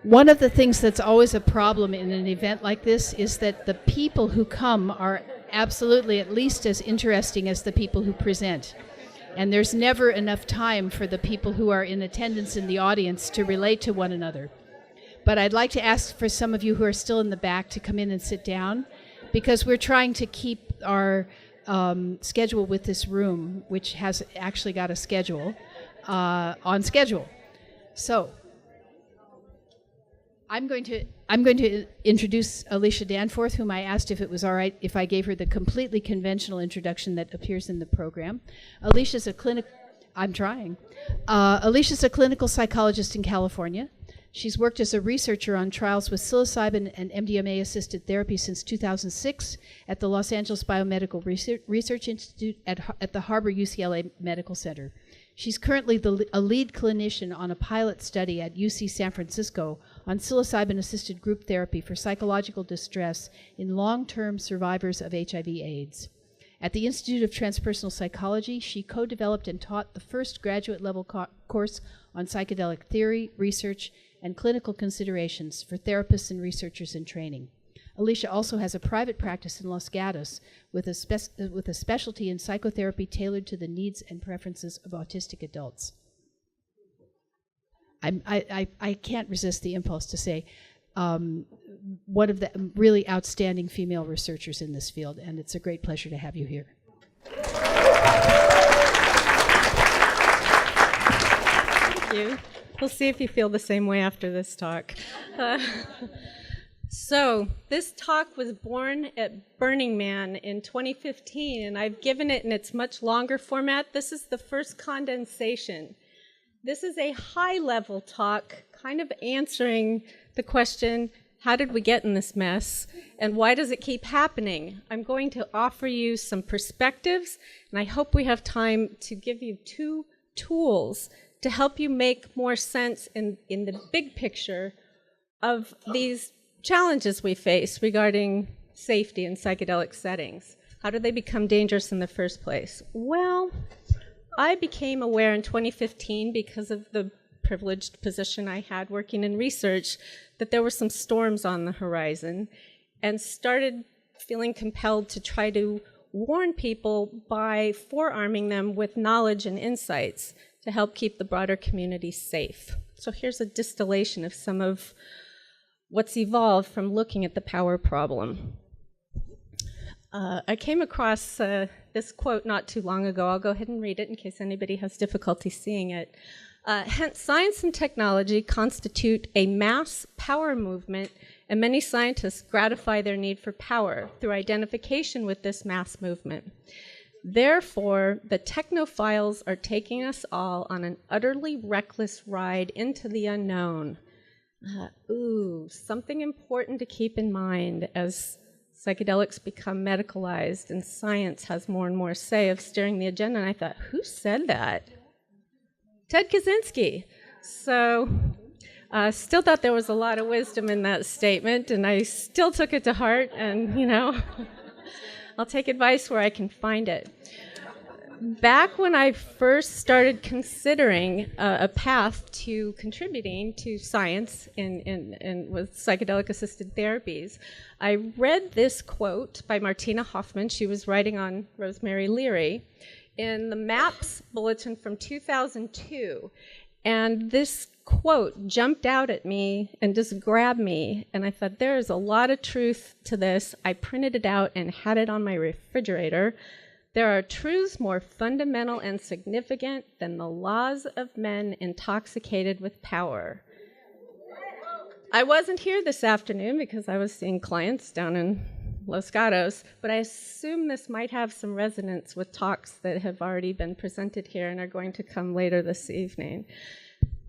One of the things that's always a problem in an event like this is that the people who come are absolutely at least as interesting as the people who present. And there's never enough time for the people who are in attendance in the audience to relate to one another. But I'd like to ask for some of you who are still in the back to come in and sit down, because we're trying to keep our schedule with this room, which has actually got a schedule, on schedule. So I'm going to introduce Alicia Danforth, whom I asked if it was all right if I gave her the completely conventional introduction that appears in the program. Alicia's a clinical psychologist in California. She's worked as a researcher on trials with psilocybin and MDMA-assisted therapy since 2006 at the Los Angeles Biomedical Research Institute at the Harbor UCLA Medical Center. She's currently a lead clinician on a pilot study at UC San Francisco on psilocybin-assisted group therapy for psychological distress in long-term survivors of HIV/AIDS. At the Institute of Transpersonal Psychology, she co-developed and taught the first graduate-level course on psychedelic theory, research, and clinical considerations for therapists and researchers in training. Alicia also has a private practice in Los Gatos with a specialty in psychotherapy tailored to the needs and preferences of autistic adults. I can't resist the impulse to say one of the really outstanding female researchers in this field, and it's a great pleasure to have you here. Thank you. We'll see if you feel the same way after this talk. So this talk was born at Burning Man in 2015, and I've given it in its much longer format. This is the first condensation. This is a high-level talk, kind of answering the question, how did we get in this mess, and why does it keep happening? I'm going to offer you some perspectives, and I hope we have time to give you 2 tools to help you make more sense in the big picture of these challenges we face regarding safety in psychedelic settings. How do they become dangerous in the first place? Well, I became aware in 2015, because of the privileged position I had working in research, that there were some storms on the horizon, and started feeling compelled to try to warn people by forearming them with knowledge and insights to help keep the broader community safe. So here's a distillation of some of what's evolved from looking at the power problem. I came across this quote not too long ago. I'll go ahead and read it in case anybody has difficulty seeing it. Hence, science and technology constitute a mass power movement, and many scientists gratify their need for power through identification with this mass movement. Therefore, the technophiles are taking us all on an utterly reckless ride into the unknown. Something important to keep in mind as psychedelics become medicalized and science has more and more say of steering the agenda. And I thought, who said that? Ted Kaczynski. So still thought there was a lot of wisdom in that statement, and I still took it to heart, and, I'll take advice where I can find it. Back when I first started considering a path to contributing to science with psychedelic-assisted therapies, I read this quote by Martina Hoffman. She was writing on Rosemary Leary in the MAPS bulletin from 2002. And this quote jumped out at me and just grabbed me. And I thought, there is a lot of truth to this. I printed it out and had it on my refrigerator. There are truths more fundamental and significant than the laws of men intoxicated with power. I wasn't here this afternoon because I was seeing clients down in Los Gatos, but I assume this might have some resonance with talks that have already been presented here and are going to come later this evening.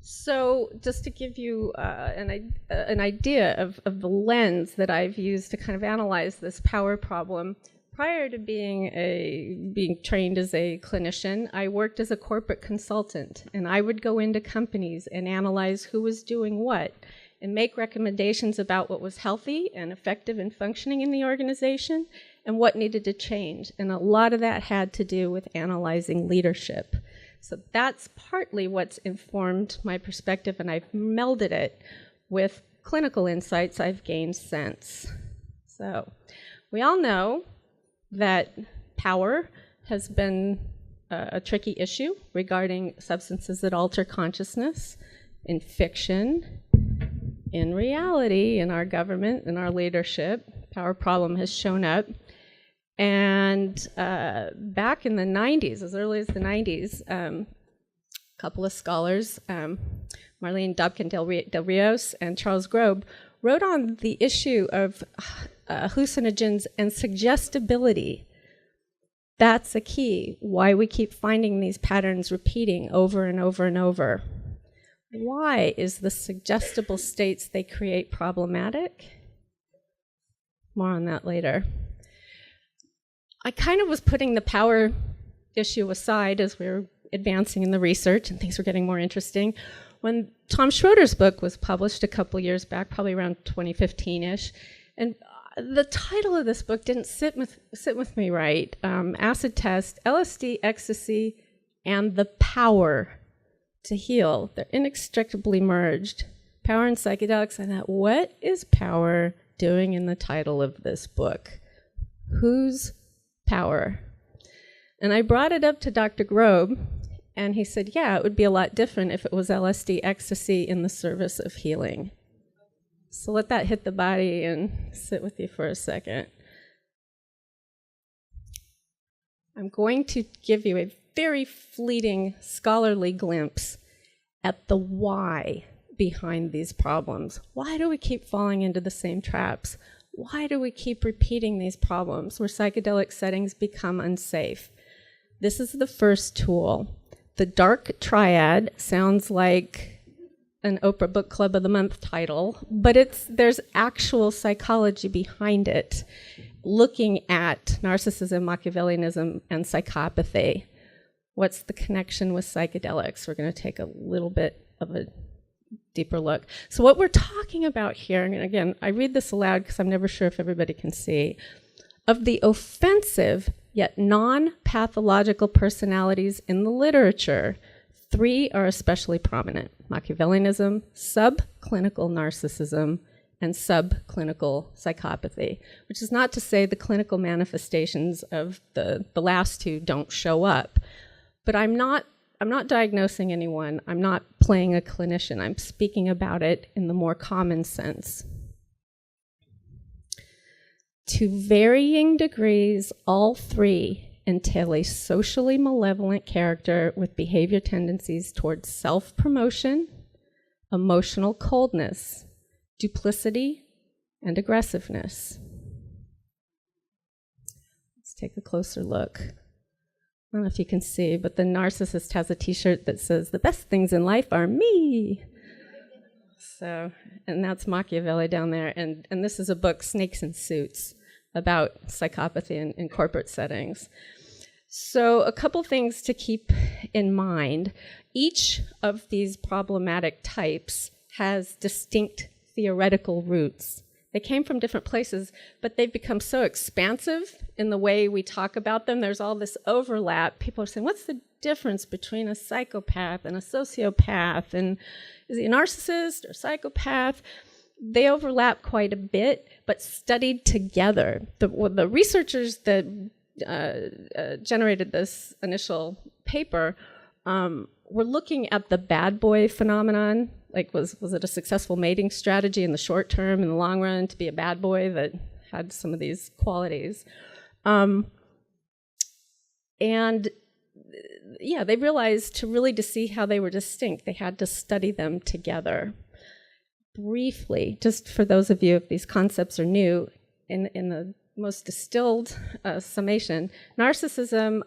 So just to give you an idea of the lens that I've used to kind of analyze this power problem, prior to being trained as a clinician, I worked as a corporate consultant, and I would go into companies and analyze who was doing what and make recommendations about what was healthy and effective and functioning in the organization and what needed to change. And a lot of that had to do with analyzing leadership. So that's partly what's informed my perspective, and I've melded it with clinical insights I've gained since. So we all know that power has been a tricky issue regarding substances that alter consciousness in fiction. In reality, in our government, in our leadership, power problem has shown up. And back in the 90s, as early as the 90s, a couple of scholars, Marlene Dobkin Del Rios and Charles Grobe, wrote on the issue of hallucinogens and suggestibility. That's a key, why we keep finding these patterns repeating over and over and over. Why is the suggestible states they create problematic? More on that later. I kind of was putting the power issue aside as we were advancing in the research and things were getting more interesting. When Tom Schroeder's book was published a couple years back, probably around 2015-ish, and the title of this book didn't sit with me right. Acid Test, LSD, Ecstasy, and the Power to Heal. They're inextricably merged. Power and psychedelics. I thought, what is power doing in the title of this book? Whose power? And I brought it up to Dr. Grobe, and he said, yeah, it would be a lot different if it was LSD, ecstasy in the service of healing. So let that hit the body and sit with you for a second. I'm going to give you a very fleeting scholarly glimpse at the why behind these problems. Why do we keep falling into the same traps? Why do we keep repeating these problems where psychedelic settings become unsafe? This is the first tool. The dark triad sounds like an Oprah Book Club of the Month title, but there's actual psychology behind it, looking at narcissism, Machiavellianism, and psychopathy. What's the connection with psychedelics? We're going to take a little bit of a deeper look. So what we're talking about here, and again, I read this aloud because I'm never sure if everybody can see, of the offensive yet non-pathological personalities in the literature, 3 are especially prominent: Machiavellianism, subclinical narcissism, and subclinical psychopathy, which is not to say the clinical manifestations of the last 2 don't show up. But I'm not diagnosing anyone. I'm not playing a clinician. I'm speaking about it in the more common sense. To varying degrees, all 3 entail a socially malevolent character with behavior tendencies towards self-promotion, emotional coldness, duplicity, and aggressiveness. Let's take a closer look. I don't know if you can see, but the narcissist has a t-shirt that says, "The best things in life are me." So, and that's Machiavelli down there. And this is a book, Snakes in Suits, about psychopathy in corporate settings. So a couple things to keep in mind. Each of these problematic types has distinct theoretical roots. They came from different places, but they've become so expansive in the way we talk about them. There's all this overlap. People are saying, what's the difference between a psychopath and a sociopath? And is he a narcissist or psychopath? They overlap quite a bit, but studied together. The researchers that generated this initial paper were looking at the bad boy phenomenon. Like, was it a successful mating strategy in the short term, in the long run, to be a bad boy that had some of these qualities? And yeah, they realized to see how they were distinct, they had to study them together. Briefly, just for those of you, if these concepts are new, in the most distilled summation, narcissism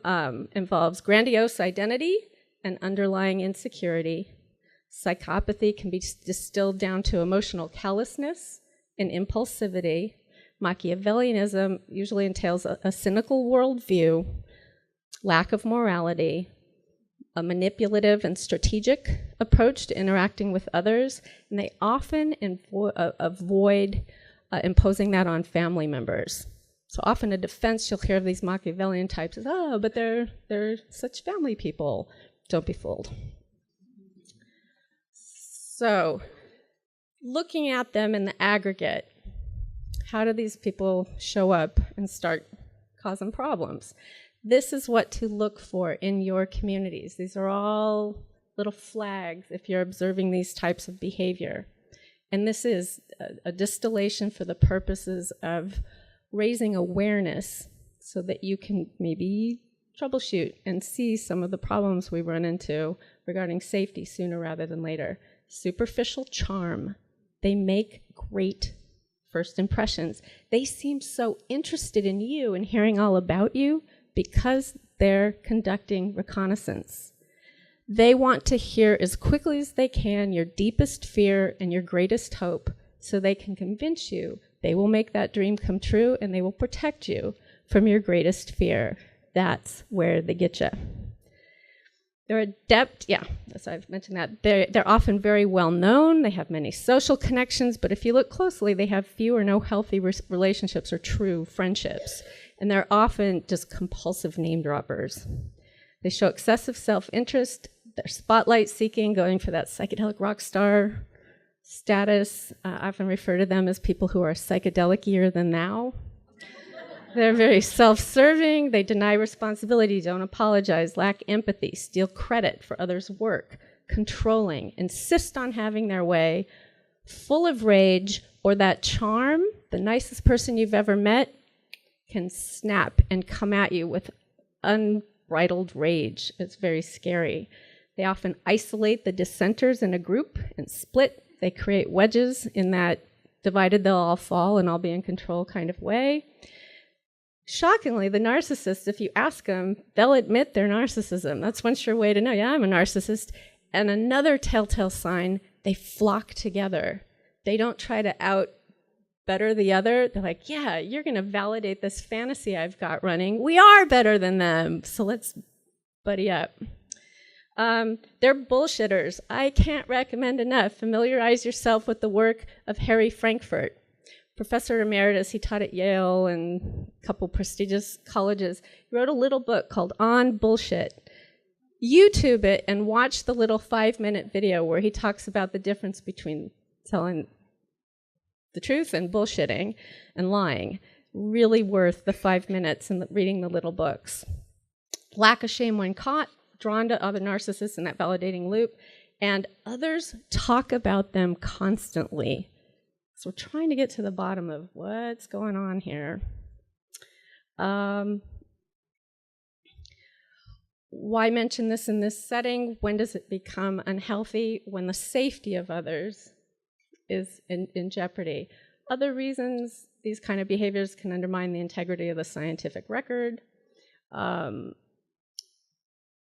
involves grandiose identity and underlying insecurity. Psychopathy can be distilled down to emotional callousness and impulsivity. Machiavellianism usually entails a cynical worldview, lack of morality, a manipulative and strategic approach to interacting with others, and they often avoid imposing that on family members. So often a defense you'll hear of these Machiavellian types is, oh, but they're such family people. Don't be fooled. So looking at them in the aggregate, how do these people show up and start causing problems? This is what to look for in your communities. These are all little flags if you're observing these types of behavior. And this is a distillation for the purposes of raising awareness so that you can maybe troubleshoot and see some of the problems we run into regarding safety sooner rather than later. Superficial charm. They make great first impressions. They seem so interested in you and hearing all about you because they're conducting reconnaissance. They want to hear as quickly as they can your deepest fear and your greatest hope so they can convince you they will make that dream come true and they will protect you from your greatest fear. That's where they get you. They're adept, as I've mentioned that. They're often very well known. They have many social connections, but if you look closely, they have few or no healthy relationships or true friendships. And they're often just compulsive name droppers. They show excessive self-interest. They're spotlight seeking, going for that psychedelic rock star status. I often refer to them as people who are psychedelic-ier than thou. They're very self-serving. They deny responsibility, don't apologize, lack empathy, steal credit for others' work, controlling, insist on having their way, full of rage or that charm. The nicest person you've ever met can snap and come at you with unbridled rage. It's very scary. They often isolate the dissenters in a group and split. They create wedges in that divided they'll all fall and I'll be in control kind of way. Shockingly, the narcissists, if you ask them, they'll admit their narcissism. That's one sure way to know, I'm a narcissist. And another telltale sign, they flock together. They don't try to out-better the other. They're like, you're going to validate this fantasy I've got running. We are better than them, so let's buddy up. They're bullshitters. I can't recommend enough. Familiarize yourself with the work of Harry Frankfurt. Professor Emeritus, he taught at Yale and a couple prestigious colleges. He wrote a little book called On Bullshit. YouTube it and watch the little 5-minute video where he talks about the difference between telling the truth and bullshitting and lying. Really worth the 5 minutes and reading the little books. Lack of shame when caught, drawn to other narcissists in that validating loop, and others talk about them constantly. So we're trying to get to the bottom of what's going on here. Why mention this in this setting? When does it become unhealthy? When the safety of others is in jeopardy. Other reasons these kind of behaviors can undermine the integrity of the scientific record. And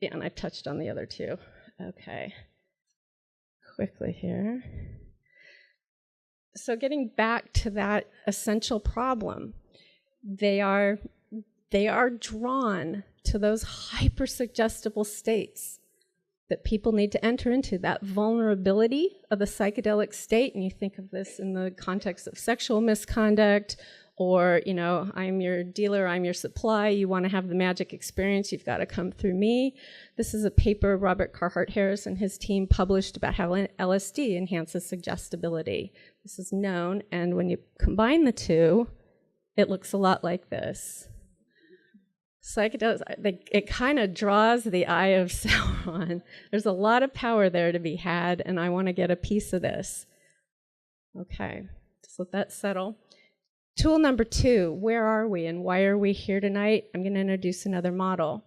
I've touched on the other two. Okay. Quickly here. So getting back to that essential problem, they are drawn to those hypersuggestible states that people need to enter into, that vulnerability of the psychedelic state. And you think of this in the context of sexual misconduct, or, I'm your dealer, I'm your supply, you want to have the magic experience, you've got to come through me. This is a paper Robert Carhart Harris and his team published about how LSD enhances suggestibility. This is known, and when you combine the two, it looks a lot like this. Psychedelics, it kind of draws the eye of Sauron. There's a lot of power there to be had, and I want to get a piece of this. Okay, just let that settle. Tool number 2, where are we and why are we here tonight? I'm going to introduce another model.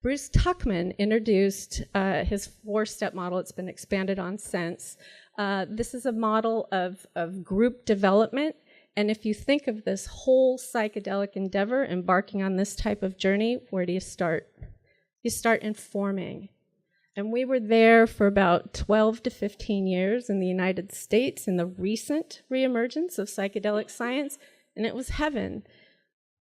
Bruce Tuckman introduced his 4-step model. It's been expanded on since. This is a model of group development. And if you think of this whole psychedelic endeavor, embarking on this type of journey, where do you start? You start informing. And we were there for about 12 to 15 years in the United States in the recent reemergence of psychedelic science. And it was heaven.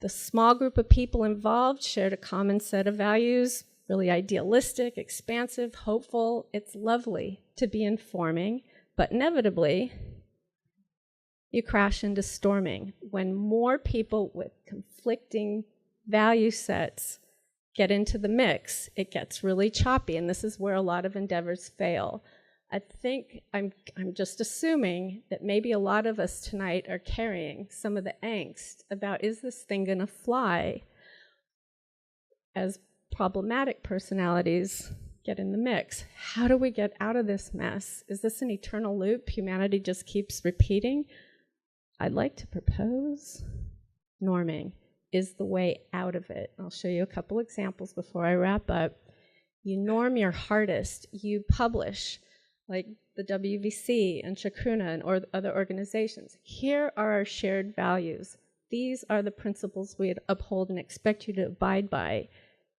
The small group of people involved shared a common set of values, really idealistic, expansive, hopeful. It's lovely to be informing, but inevitably, you crash into storming. When more people with conflicting value sets get into the mix, it gets really choppy, and this is where a lot of endeavors fail. I think I'm just assuming that maybe a lot of us tonight are carrying some of the angst about, is this thing going to fly, as problematic personalities get in the mix? How do we get out of this mess? Is this an eternal loop humanity just keeps repeating? I'd like to propose norming is the way out of it. I'll show you a couple examples before I wrap up. You norm your hardest. You publish, like the WVC and Chacruna and other organizations. Here are our shared values. These are the principles we uphold and expect you to abide by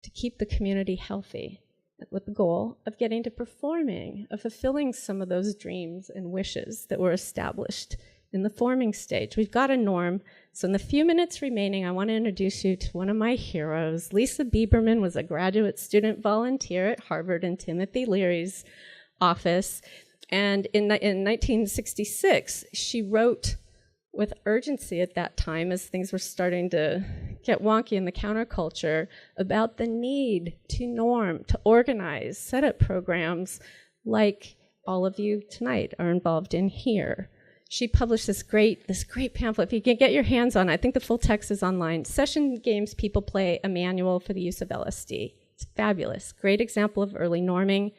to keep the community healthy, with the goal of getting to performing, of fulfilling some of those dreams and wishes that were established in the forming stage. We've got a norm. So in the few minutes remaining, I want to introduce you to one of my heroes. Lisa Bieberman was a graduate student volunteer at Harvard in Timothy Leary's office. And in 1966, she wrote with urgency at that time, as things were starting to get wonky in the counterculture, about the need to norm, to organize, set up programs like all of you tonight are involved in here. She published this great pamphlet. If you can get your hands on it, I think the full text is online. Session Games People Play, a Manual for the Use of LSD. It's fabulous. Great example of early norming.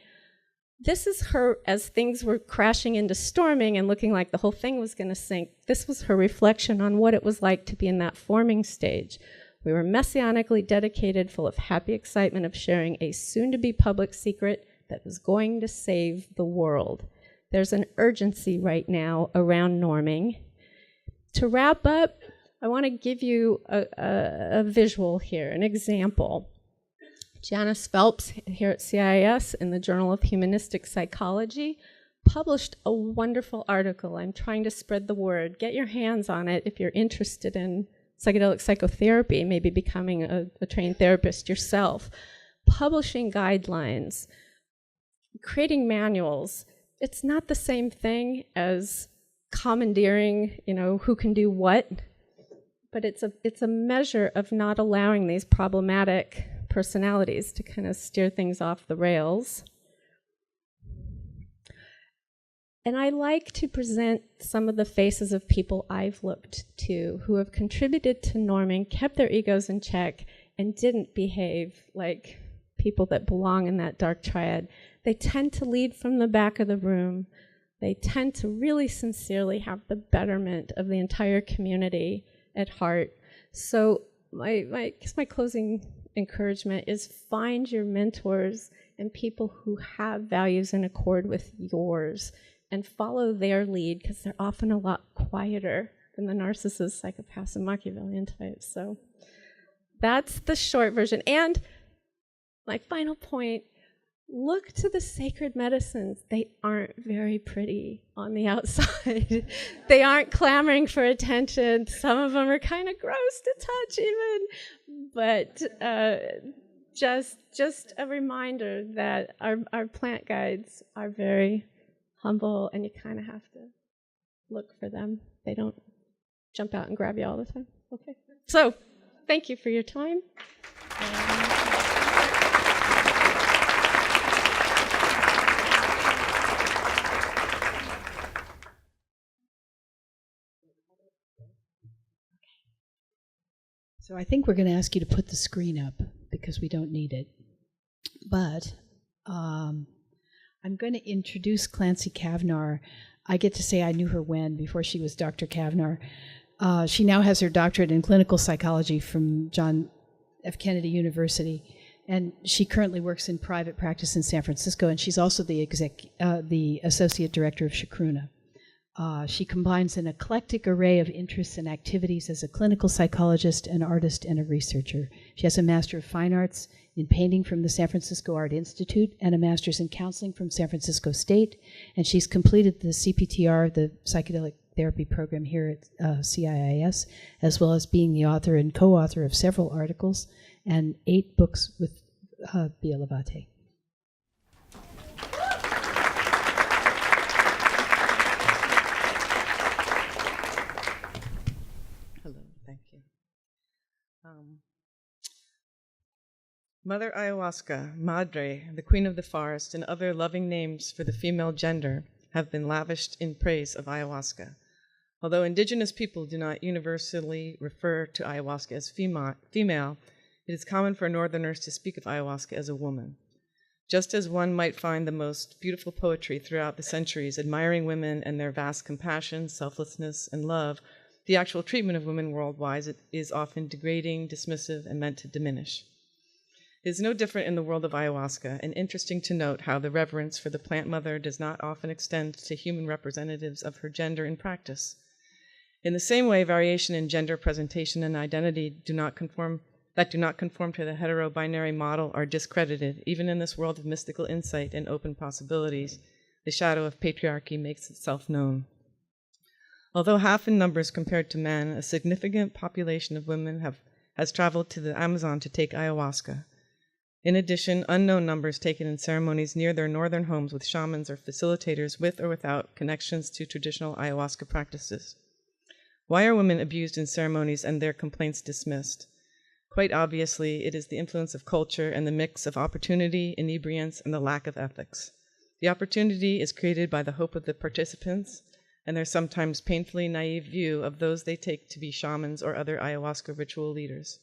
This is her, as things were crashing into storming and looking like the whole thing was going to sink. This was her reflection on what it was like to be in that forming stage. We were messianically dedicated, full of happy excitement of sharing a soon-to-be public secret that was going to save the world. There's an urgency right now around norming. To wrap up, I want to give you a visual here, an example. Janice Phelps here at CIS in the Journal of Humanistic Psychology published a wonderful article. I'm trying to spread the word. Get your hands on it if you're interested in psychedelic psychotherapy, maybe becoming a trained therapist yourself. Publishing guidelines, creating manuals. It's not the same thing as commandeering, who can do what, but it's a measure of not allowing these problematic personalities to kind of steer things off the rails. And I like to present some of the faces of people I've looked to who have contributed to norming, kept their egos in check, and didn't behave like people that belong in that dark triad. They tend to lead from the back of the room. They tend to really sincerely have the betterment of the entire community at heart. So my closing encouragement is find your mentors and people who have values in accord with yours and follow their lead, because they're often a lot quieter than the narcissists, psychopaths, and Machiavellian types. So that's the short version. And my final point, look to the sacred medicines. They aren't very pretty on the outside. They aren't clamoring for attention. Some of them are kind of gross to touch even. But just a reminder that our plant guides are very humble, and you kind of have to look for them. They don't jump out and grab you all the time. Okay. So thank you for your time. So I think we're going to ask you to put the screen up because we don't need it. But I'm going to introduce Clancy Cavnar. I get to say I knew her before she was Dr. Cavnar. She now has her doctorate in clinical psychology from John F. Kennedy University, and she currently works in private practice in San Francisco, and she's also the associate director of Chacruna. She combines an eclectic array of interests and activities as a clinical psychologist, an artist, and a researcher. She has a Master of Fine Arts in Painting from the San Francisco Art Institute and a Master's in Counseling from San Francisco State, and she's completed the CPTR, the Psychedelic Therapy Program here at CIIS, as well as being the author and co-author of several articles and 8 books with Bia Labate. Mother Ayahuasca, Madre, the Queen of the Forest, and other loving names for the female gender have been lavished in praise of ayahuasca. Although indigenous people do not universally refer to ayahuasca as female, it is common for Northerners to speak of ayahuasca as a woman. Just as one might find the most beautiful poetry throughout the centuries admiring women and their vast compassion, selflessness, and love, the actual treatment of women worldwide is often degrading, dismissive, and meant to diminish. It is no different in the world of ayahuasca, and interesting to note how the reverence for the plant mother does not often extend to human representatives of her gender in practice. In the same way, variation in gender presentation and identity that do not conform to the hetero-binary model are discredited. Even in this world of mystical insight and open possibilities, the shadow of patriarchy makes itself known. Although half in numbers compared to men, a significant population of women has traveled to the Amazon to take ayahuasca. In addition, unknown numbers taken in ceremonies near their northern homes with shamans or facilitators with or without connections to traditional ayahuasca practices. Why are women abused in ceremonies and their complaints dismissed? Quite obviously, it is the influence of culture and the mix of opportunity, inebriance, and the lack of ethics. The opportunity is created by the hope of the participants and their sometimes painfully naive view of those they take to be shamans or other ayahuasca ritual leaders.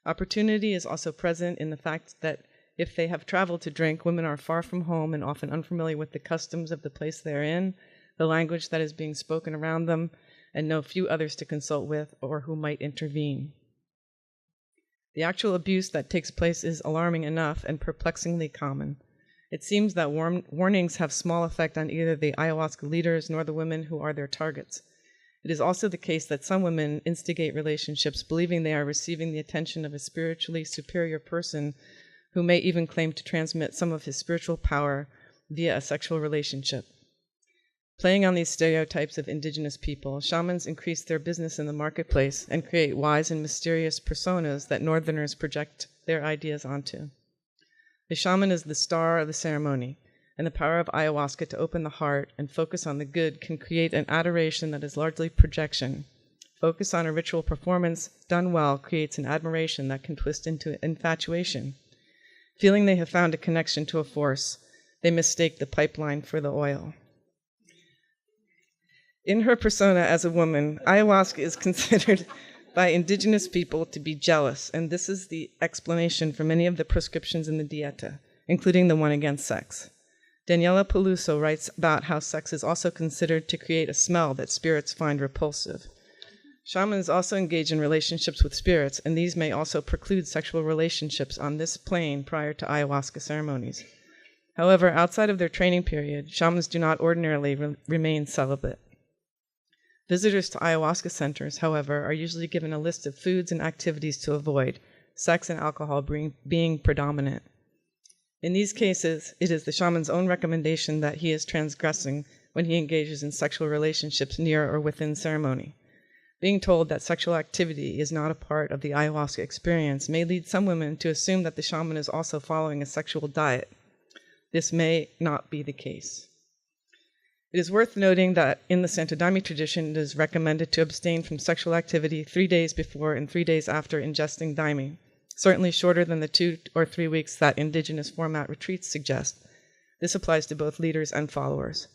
Opportunity is also present in the fact that if they have traveled to drink, women are far from home and often unfamiliar with the customs of the place they are in, the language that is being spoken around them, and know few others to consult with or who might intervene. The actual abuse that takes place is alarming enough and perplexingly common. It seems that warnings have small effect on either the ayahuasca leaders nor the women who are their targets. It is also the case that some women instigate relationships believing they are receiving the attention of a spiritually superior person who may even claim to transmit some of his spiritual power via a sexual relationship. Playing on these stereotypes of indigenous people, shamans increase their business in the marketplace and create wise and mysterious personas that Northerners project their ideas onto. The shaman is the star of the ceremony, and the power of ayahuasca to open the heart and focus on the good can create an adoration that is largely projection. Focus on a ritual performance done well creates an admiration that can twist into infatuation. Feeling they have found a connection to a force, they mistake the pipeline for the oil. In her persona as a woman, ayahuasca is considered by indigenous people to be jealous, and this is the explanation for many of the prescriptions in the dieta, including the one against sex. Daniela Peluso writes about how sex is also considered to create a smell that spirits find repulsive. Shamans also engage in relationships with spirits, and these may also preclude sexual relationships on this plane prior to ayahuasca ceremonies. However, outside of their training period, shamans do not ordinarily remain celibate. Visitors to ayahuasca centers, however, are usually given a list of foods and activities to avoid, sex and alcohol being predominant. In these cases, it is the shaman's own recommendation that he is transgressing when he engages in sexual relationships near or within ceremony. Being told that sexual activity is not a part of the ayahuasca experience may lead some women to assume that the shaman is also following a sexual diet. This may not be the case. It is worth noting that in the Santo Daime tradition, it is recommended to abstain from sexual activity 3 days before and 3 days after ingesting daime, certainly shorter than the 2 or 3 weeks that indigenous format retreats suggest. This applies to both leaders and followers.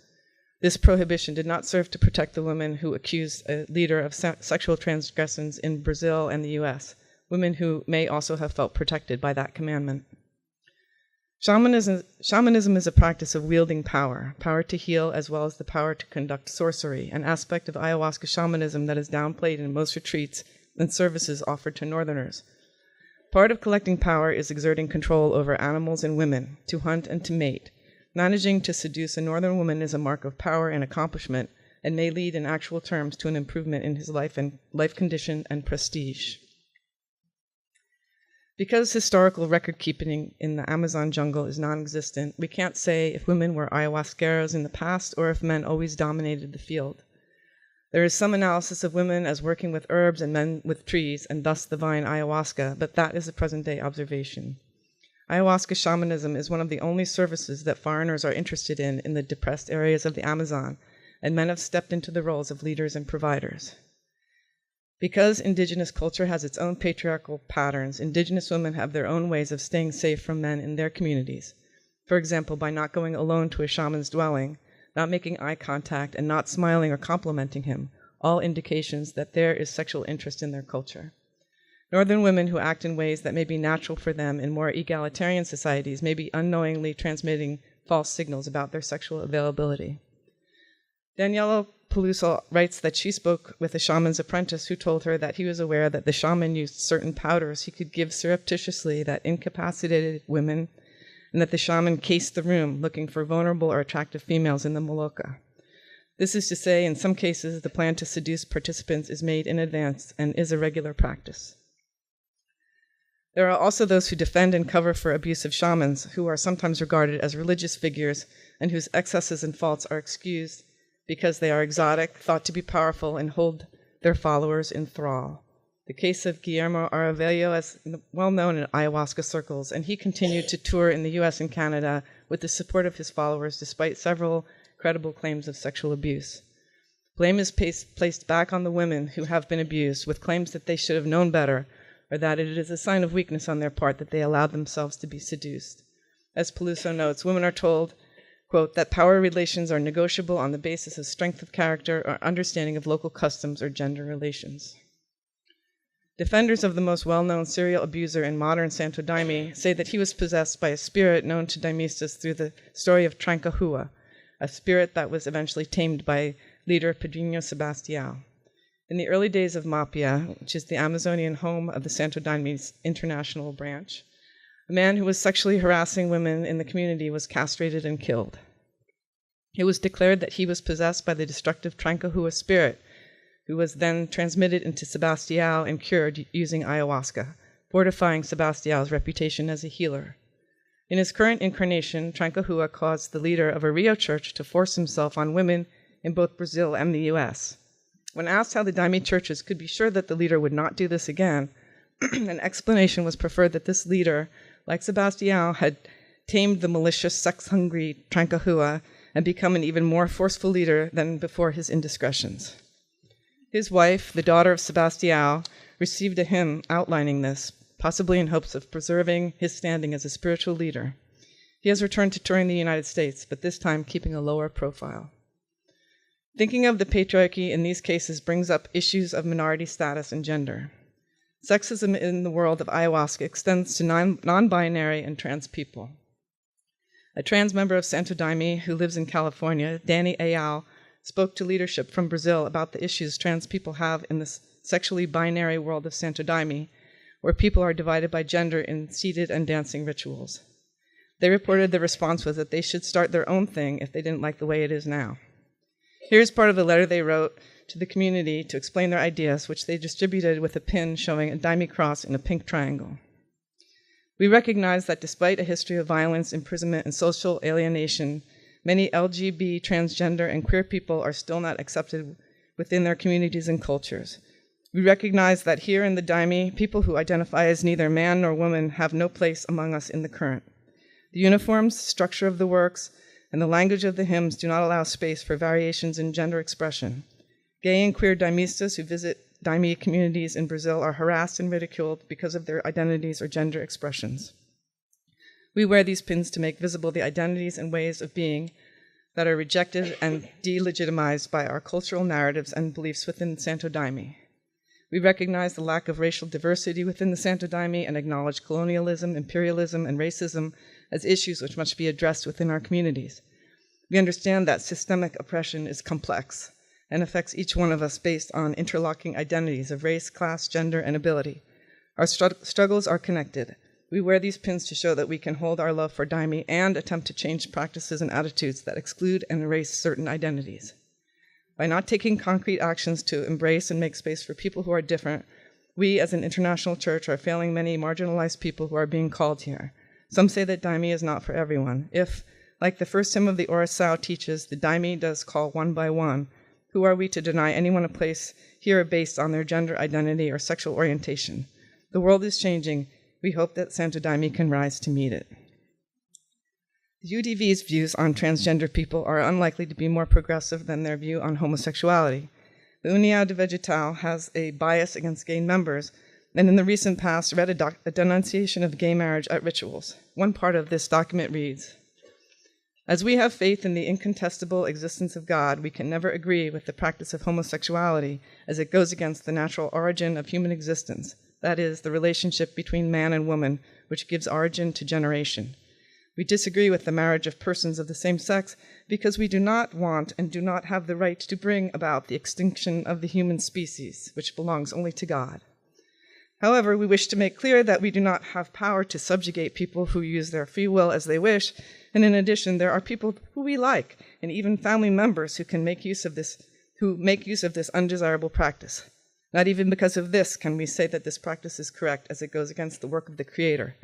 This prohibition did not serve to protect the women who accused a leader of sexual transgressions in Brazil and the US, women who may also have felt protected by that commandment. Shamanism is a practice of wielding power to heal as well as the power to conduct sorcery, an aspect of ayahuasca shamanism that is downplayed in most retreats and services offered to Northerners. Part of collecting power is exerting control over animals and women, to hunt and to mate. Managing to seduce a Northern woman is a mark of power and accomplishment, and may lead in actual terms to an improvement in his life condition and prestige. Because historical record-keeping in the Amazon jungle is non-existent, we can't say if women were ayahuasqueros in the past or if men always dominated the field. There is some analysis of women as working with herbs and men with trees, and thus the vine ayahuasca, but that is a present-day observation. Ayahuasca shamanism is one of the only services that foreigners are interested in the depressed areas of the Amazon, and men have stepped into the roles of leaders and providers. Because indigenous culture has its own patriarchal patterns, indigenous women have their own ways of staying safe from men in their communities. For example, by not going alone to a shaman's dwelling, not making eye contact, and not smiling or complimenting him, all indications that there is sexual interest in their culture. Northern women who act in ways that may be natural for them in more egalitarian societies may be unknowingly transmitting false signals about their sexual availability. Daniela Peluso writes that she spoke with a shaman's apprentice who told her that he was aware that the shaman used certain powders he could give surreptitiously that incapacitated women, and that the shaman cased the room looking for vulnerable or attractive females in the maloca. This is to say, in some cases, the plan to seduce participants is made in advance and is a regular practice. There are also those who defend and cover for abusive shamans, who are sometimes regarded as religious figures and whose excesses and faults are excused because they are exotic, thought to be powerful, and hold their followers in thrall. The case of Guillermo Aravello is well known in ayahuasca circles, and he continued to tour in the US and Canada with the support of his followers despite several credible claims of sexual abuse. Blame is placed back on the women who have been abused, with claims that they should have known better, or that it is a sign of weakness on their part that they allowed themselves to be seduced. As Peluso notes, women are told, quote, that power relations are negotiable on the basis of strength of character or understanding of local customs or gender relations. Defenders of the most well-known serial abuser in modern Santo Daime say that he was possessed by a spirit known to Daimistas through the story of Trancahua, a spirit that was eventually tamed by leader Pedrinho Sebastião. In the early days of Mapia, which is the Amazonian home of the Santo Daime's international branch, a man who was sexually harassing women in the community was castrated and killed. It was declared that he was possessed by the destructive Trancahua spirit, who was then transmitted into Sebastião and cured using ayahuasca, fortifying Sebastião's reputation as a healer. In his current incarnation, Trancahua caused the leader of a Rio church to force himself on women in both Brazil and the US. When asked how the Daime churches could be sure that the leader would not do this again, an explanation was preferred that this leader, like Sebastião, had tamed the malicious, sex-hungry Trancahua and become an even more forceful leader than before his indiscretions. His wife, the daughter of Sebastião, received a hymn outlining this, possibly in hopes of preserving his standing as a spiritual leader. He has returned to touring the United States, but this time keeping a lower profile. Thinking of the patriarchy in these cases brings up issues of minority status and gender. Sexism in the world of ayahuasca extends to non-binary and trans people. A trans member of Santo Daime who lives in California, Dani Ayal, spoke to leadership from Brazil about the issues trans people have in the sexually binary world of Santo Daime, where people are divided by gender in seated and dancing rituals. They reported the response was that they should start their own thing if they didn't like the way it is now. Here's part of the letter they wrote to the community to explain their ideas, which they distributed with a pin showing a Daime cross in a pink triangle. We recognize that despite a history of violence, imprisonment, and social alienation, many LGBT, transgender, and queer people are still not accepted within their communities and cultures. We recognize that here in the Daime, people who identify as neither man nor woman have no place among us in the current. The uniforms, structure of the works, and the language of the hymns do not allow space for variations in gender expression. Gay and queer Daimistas who visit Daime communities in Brazil are harassed and ridiculed because of their identities or gender expressions. We wear these pins to make visible the identities and ways of being that are rejected and delegitimized by our cultural narratives and beliefs within Santo Daime. We recognize the lack of racial diversity within the Santo Daime and acknowledge colonialism, imperialism, and racism as issues which must be addressed within our communities. We understand that systemic oppression is complex and affects each one of us based on interlocking identities of race, class, gender, and ability. Our struggles are connected. We wear these pins to show that we can hold our love for Daime and attempt to change practices and attitudes that exclude and erase certain identities. By not taking concrete actions to embrace and make space for people who are different, we as an international church are failing many marginalized people who are being called here. Some say that Daime is not for everyone. If, like the first hymn of the Oração teaches, the Daime does call one by one, who are we to deny anyone a place here based on their gender identity or sexual orientation? The world is changing. We hope that Santo Daime can rise to meet it. The UDV's views on transgender people are unlikely to be more progressive than their view on homosexuality. The União de Vegetal has a bias against gay members, and in the recent past read a denunciation of gay marriage at rituals. One part of this document reads, "As we have faith in the incontestable existence of God, we can never agree with the practice of homosexuality as it goes against the natural origin of human existence, that is, the relationship between man and woman, which gives origin to generation. We disagree with the marriage of persons of the same sex because we do not want and do not have the right to bring about the extinction of the human species, which belongs only to God. However, we wish to make clear that we do not have power to subjugate people who use their free will as they wish, and in addition, there are people who we like, and even family members who make use of this undesirable practice. Not even because of this can we say that this practice is correct, as it goes against the work of the Creator.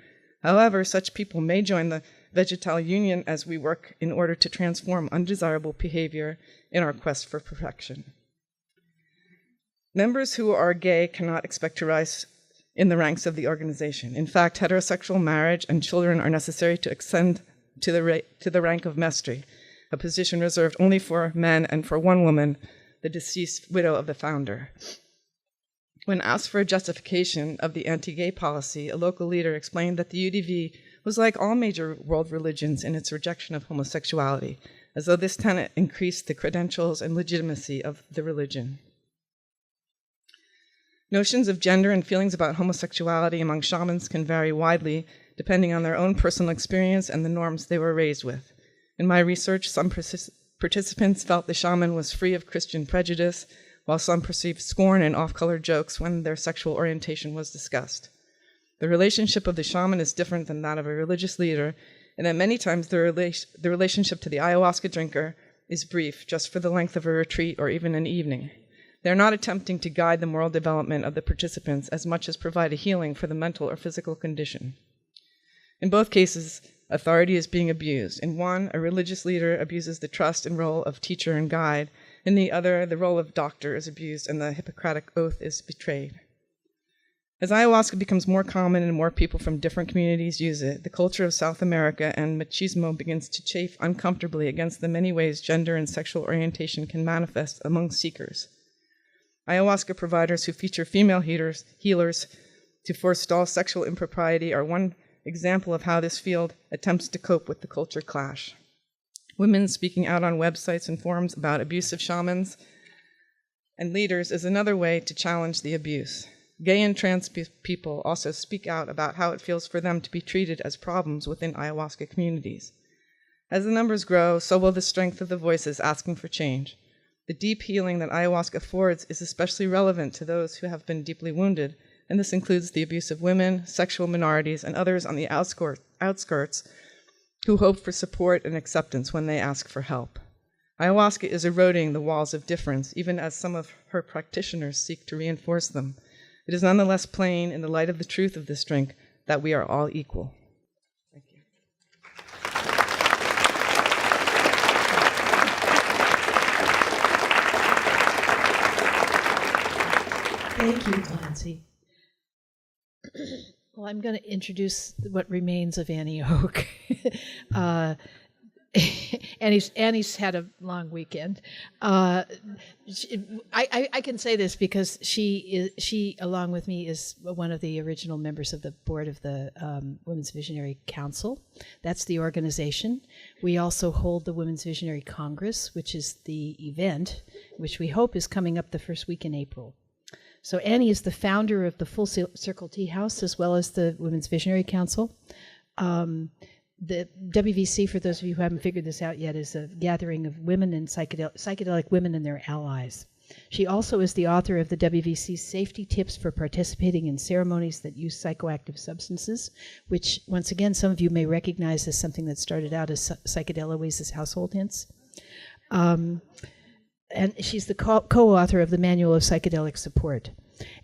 However, such people may join the Vegetal Union as we work in order to transform undesirable behavior in our quest for perfection. Members who are gay cannot expect to rise in the ranks of the organization. In fact, heterosexual marriage and children are necessary to ascend to the rank of mestre, a position reserved only for men and for one woman, the deceased widow of the founder. When asked for a justification of the anti-gay policy, a local leader explained that the UDV was like all major world religions in its rejection of homosexuality, as though this tenet increased the credentials and legitimacy of the religion. Notions of gender and feelings about homosexuality among shamans can vary widely depending on their own personal experience and the norms they were raised with. In my research, some participants felt the shaman was free of Christian prejudice, while some perceived scorn and off-color jokes when their sexual orientation was discussed. The relationship of the shaman is different than that of a religious leader, and that many times the relationship to the ayahuasca drinker is brief, just for the length of a retreat or even an evening. They're not attempting to guide the moral development of the participants as much as provide a healing for the mental or physical condition. In both cases, authority is being abused. In one, a religious leader abuses the trust and role of teacher and guide. In the other, the role of doctor is abused and the Hippocratic Oath is betrayed. As ayahuasca becomes more common and more people from different communities use it, the culture of South America and machismo begins to chafe uncomfortably against the many ways gender and sexual orientation can manifest among seekers. Ayahuasca providers who feature female healers to forestall sexual impropriety are one example of how this field attempts to cope with the culture clash. Women speaking out on websites and forums about abusive shamans and leaders is another way to challenge the abuse. Gay and trans people also speak out about how it feels for them to be treated as problems within ayahuasca communities. As the numbers grow, so will the strength of the voices asking for change. The deep healing that ayahuasca affords is especially relevant to those who have been deeply wounded, and this includes the abuse of women, sexual minorities, and others on the outskirts who hope for support and acceptance when they ask for help. Ayahuasca is eroding the walls of difference, even as some of her practitioners seek to reinforce them. It is nonetheless plain, in the light of the truth of this drink, that we are all equal. Thank you. Thank you, Clancy. Well, I'm going to introduce what remains of Annie Oak. Annie's had a long weekend. I can say this because she, along with me, is one of the original members of the board of the Women's Visionary Council. That's the organization. We also hold the Women's Visionary Congress, which is the event, which we hope is coming up the first week in April. So Annie is the founder of the Full Circle Tea House, as well as the Women's Visionary Council. The WVC, for those of you who haven't figured this out yet, is a gathering of women and psychedelic women and their allies. She also is the author of the WVC's Safety Tips for Participating in Ceremonies that Use Psychoactive Substances, which, once again, some of you may recognize as something that started out as Psychedeloids' household hints. And she's the co-author of the Manual of Psychedelic Support.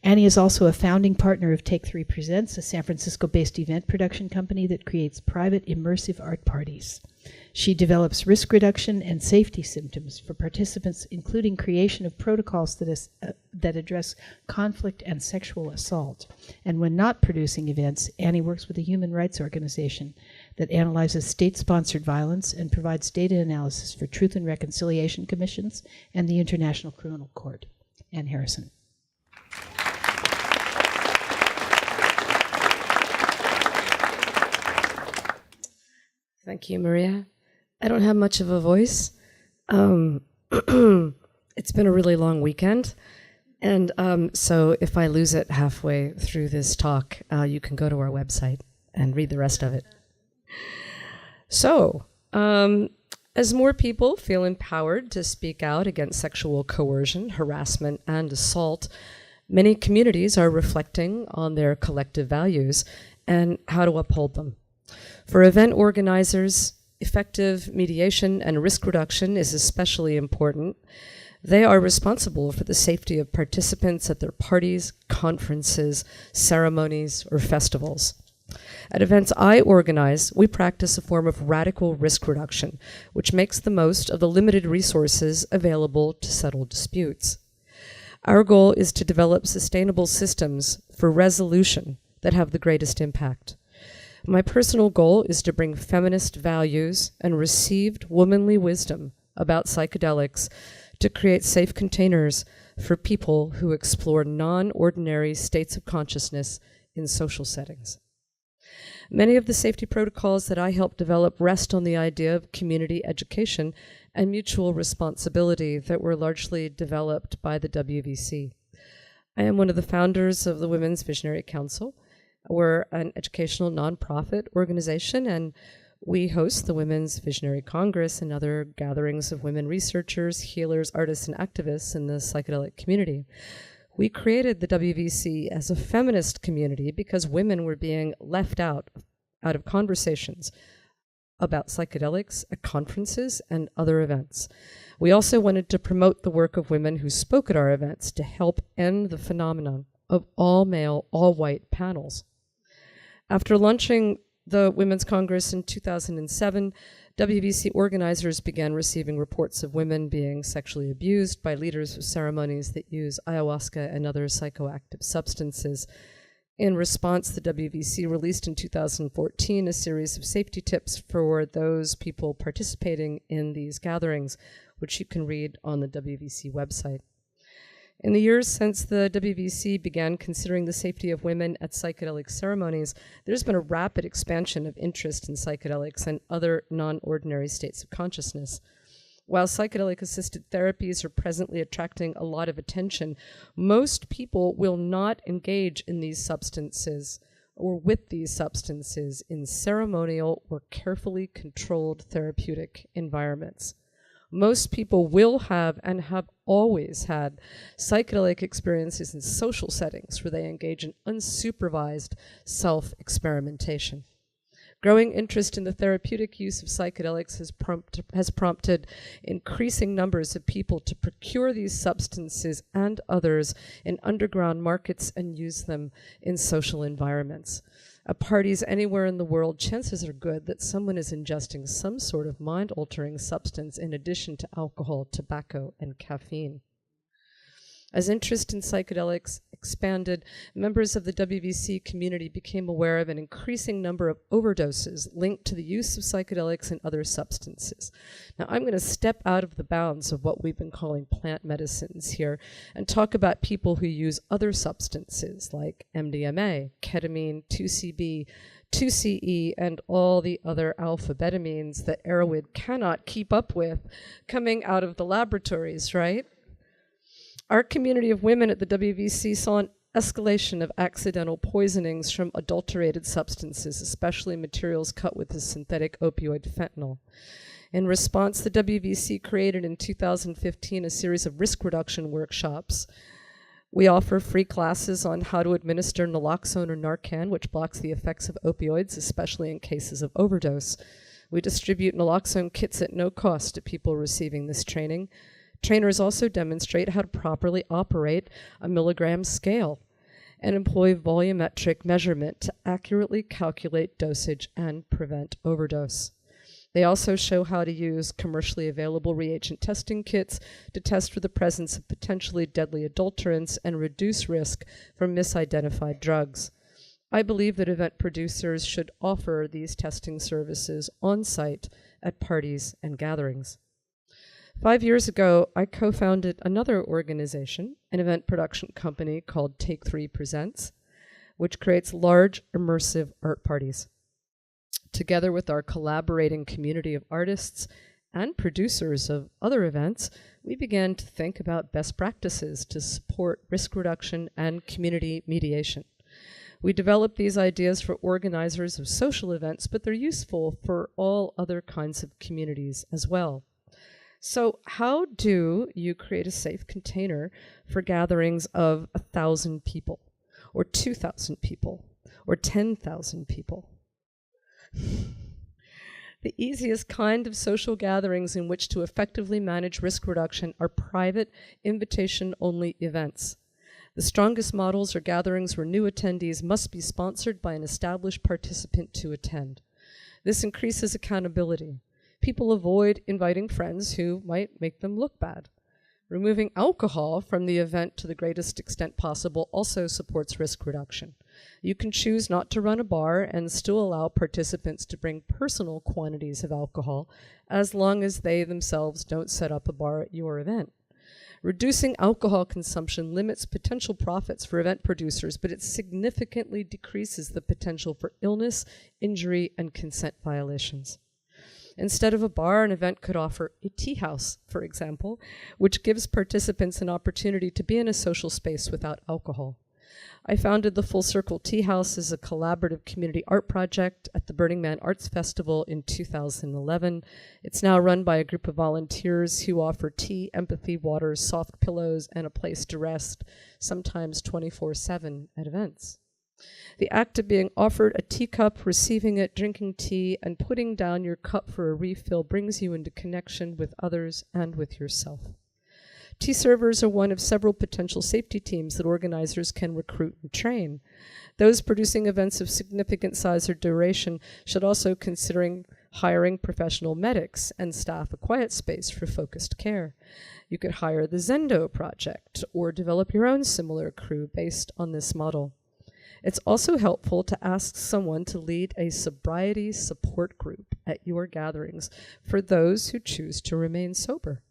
Annie is also a founding partner of Take 3 Presents, a San Francisco-based event production company that creates private immersive art parties. She develops risk reduction and safety symptoms for participants, including creation of protocols that address conflict and sexual assault. And when not producing events, Annie works with a human rights organization that analyzes state-sponsored violence and provides data analysis for Truth and Reconciliation Commissions and the International Criminal Court. Ann Harrison. Thank you, Maria. I don't have much of a voice. It's been a really long weekend. And so if I lose it halfway through this talk, you can go to our website and read the rest of it. So, as more people feel empowered to speak out against sexual coercion, harassment, and assault, many communities are reflecting on their collective values and how to uphold them. For event organizers, effective mediation and risk reduction is especially important. They are responsible for the safety of participants at their parties, conferences, ceremonies, or festivals. At events I organize, we practice a form of radical risk reduction, which makes the most of the limited resources available to settle disputes. Our goal is to develop sustainable systems for resolution that have the greatest impact. My personal goal is to bring feminist values and received womanly wisdom about psychedelics to create safe containers for people who explore non-ordinary states of consciousness in social settings. Many of the safety protocols that I help develop rest on the idea of community education and mutual responsibility that were largely developed by the WVC. I am one of the founders of the Women's Visionary Council. We're an educational nonprofit organization, and we host the Women's Visionary Congress and other gatherings of women researchers, healers, artists, and activists in the psychedelic community. We created the WVC as a feminist community because women were being left out of conversations about psychedelics at conferences and other events. We also wanted to promote the work of women who spoke at our events to help end the phenomenon of all-male, all-white panels. After launching the Women's Congress in 2007, WVC organizers began receiving reports of women being sexually abused by leaders of ceremonies that use ayahuasca and other psychoactive substances. In response, the WVC released in 2014 a series of safety tips for those people participating in these gatherings, which you can read on the WVC website. In the years since the WVC began considering the safety of women at psychedelic ceremonies, there's been a rapid expansion of interest in psychedelics and other non-ordinary states of consciousness. While psychedelic-assisted therapies are presently attracting a lot of attention, most people will not engage in these substances or with these substances in ceremonial or carefully controlled therapeutic environments. Most people will have and have always had psychedelic experiences in social settings where they engage in unsupervised self-experimentation. Growing interest in the therapeutic use of psychedelics has prompted increasing numbers of people to procure these substances and others in underground markets and use them in social environments. At parties anywhere in the world, chances are good that someone is ingesting some sort of mind-altering substance in addition to alcohol, tobacco, and caffeine. As interest in psychedelics expanded, members of the WVC community became aware of an increasing number of overdoses linked to the use of psychedelics and other substances. Now, I'm going to step out of the bounds of what we've been calling plant medicines here and talk about people who use other substances like MDMA, ketamine, 2CB, 2CE, and all the other alpha-betamines that Erowid cannot keep up with coming out of the laboratories, right? Our community of women at the WVC saw an escalation of accidental poisonings from adulterated substances, especially materials cut with the synthetic opioid fentanyl. In response, the WVC created in 2015 a series of risk reduction workshops. We offer free classes on how to administer naloxone or Narcan, which blocks the effects of opioids, especially in cases of overdose. We distribute naloxone kits at no cost to people receiving this training. Trainers also demonstrate how to properly operate a milligram scale and employ volumetric measurement to accurately calculate dosage and prevent overdose. They also show how to use commercially available reagent testing kits to test for the presence of potentially deadly adulterants and reduce risk from misidentified drugs. I believe that event producers should offer these testing services on site at parties and gatherings. 5 years ago, I co-founded another organization, an event production company called Take 3 Presents, which creates large, immersive art parties. Together with our collaborating community of artists and producers of other events, we began to think about best practices to support risk reduction and community mediation. We developed these ideas for organizers of social events, but they're useful for all other kinds of communities as well. So how do you create a safe container for gatherings of 1,000 people, or 2,000 people, or 10,000 people? The easiest kind of social gatherings in which to effectively manage risk reduction are private, invitation-only events. The strongest models are gatherings where new attendees must be sponsored by an established participant to attend. This increases accountability. People avoid inviting friends who might make them look bad. Removing alcohol from the event to the greatest extent possible also supports risk reduction. You can choose not to run a bar and still allow participants to bring personal quantities of alcohol as long as they themselves don't set up a bar at your event. Reducing alcohol consumption limits potential profits for event producers, but it significantly decreases the potential for illness, injury, and consent violations. Instead of a bar, an event could offer a tea house, for example, which gives participants an opportunity to be in a social space without alcohol. I founded the Full Circle Tea House as a collaborative community art project at the Burning Man Arts Festival in 2011. It's now run by a group of volunteers who offer tea, empathy, water, soft pillows, and a place to rest, sometimes 24/7 at events. The act of being offered a teacup, receiving it, drinking tea, and putting down your cup for a refill brings you into connection with others and with yourself. Tea servers are one of several potential safety teams that organizers can recruit and train. Those producing events of significant size or duration should also consider hiring professional medics and staff a quiet space for focused care. You could hire the Zendo Project or develop your own similar crew based on this model. It's also helpful to ask someone to lead a sobriety support group at your gatherings for those who choose to remain sober.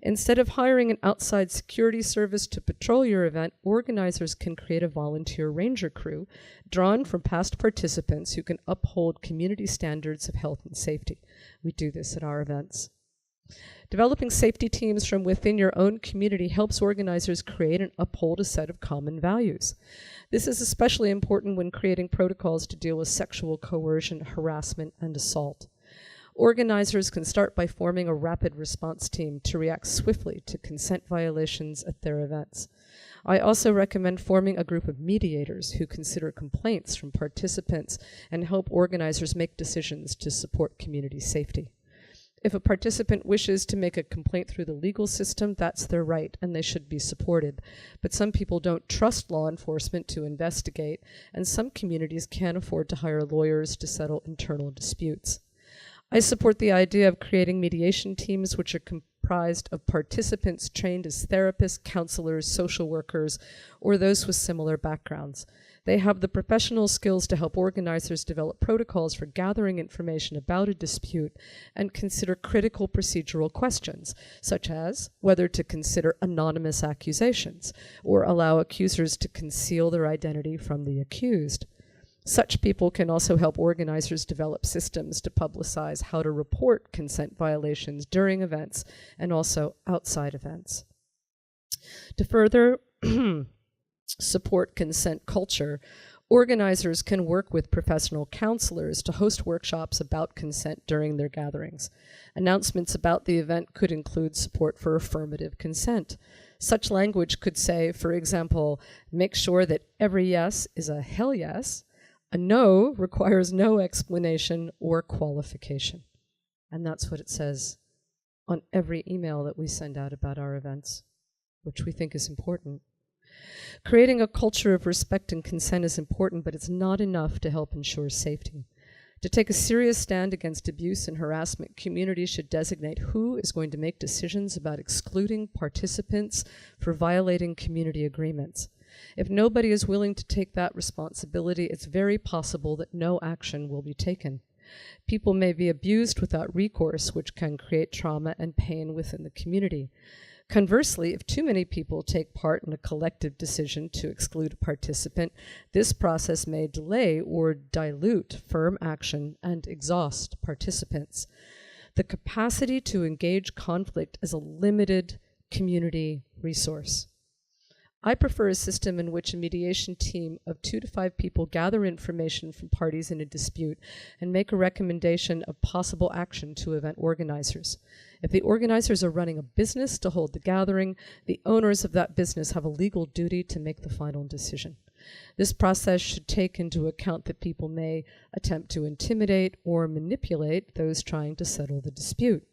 Instead of hiring an outside security service to patrol your event, organizers can create a volunteer ranger crew drawn from past participants who can uphold community standards of health and safety. We do this at our events. Developing safety teams from within your own community helps organizers create and uphold a set of common values. This is especially important when creating protocols to deal with sexual coercion, harassment, and assault. Organizers can start by forming a rapid response team to react swiftly to consent violations at their events. I also recommend forming a group of mediators who consider complaints from participants and help organizers make decisions to support community safety. If a participant wishes to make a complaint through the legal system, that's their right, and they should be supported. But some people don't trust law enforcement to investigate, and some communities can't afford to hire lawyers to settle internal disputes. I support the idea of creating mediation teams which are comprised of participants trained as therapists, counselors, social workers, or those with similar backgrounds. They have the professional skills to help organizers develop protocols for gathering information about a dispute and consider critical procedural questions, such as whether to consider anonymous accusations or allow accusers to conceal their identity from the accused. Such people can also help organizers develop systems to publicize how to report consent violations during events and also outside events. To further support consent culture, organizers can work with professional counselors to host workshops about consent during their gatherings. Announcements about the event could include support for affirmative consent. Such language could say, for example, make sure that every yes is a hell yes. A no requires no explanation or qualification. And that's what it says on every email that we send out about our events, which we think is important. Creating a culture of respect and consent is important, but it's not enough to help ensure safety. To take a serious stand against abuse and harassment, communities should designate who is going to make decisions about excluding participants for violating community agreements. If nobody is willing to take that responsibility, it's very possible that no action will be taken. People may be abused without recourse, which can create trauma and pain within the community. Conversely, if too many people take part in a collective decision to exclude a participant, this process may delay or dilute firm action and exhaust participants. The capacity to engage conflict is a limited community resource. I prefer a system in which a mediation team of 2 to 5 people gather information from parties in a dispute and make a recommendation of possible action to event organizers. If the organizers are running a business to hold the gathering, the owners of that business have a legal duty to make the final decision. This process should take into account that people may attempt to intimidate or manipulate those trying to settle the dispute.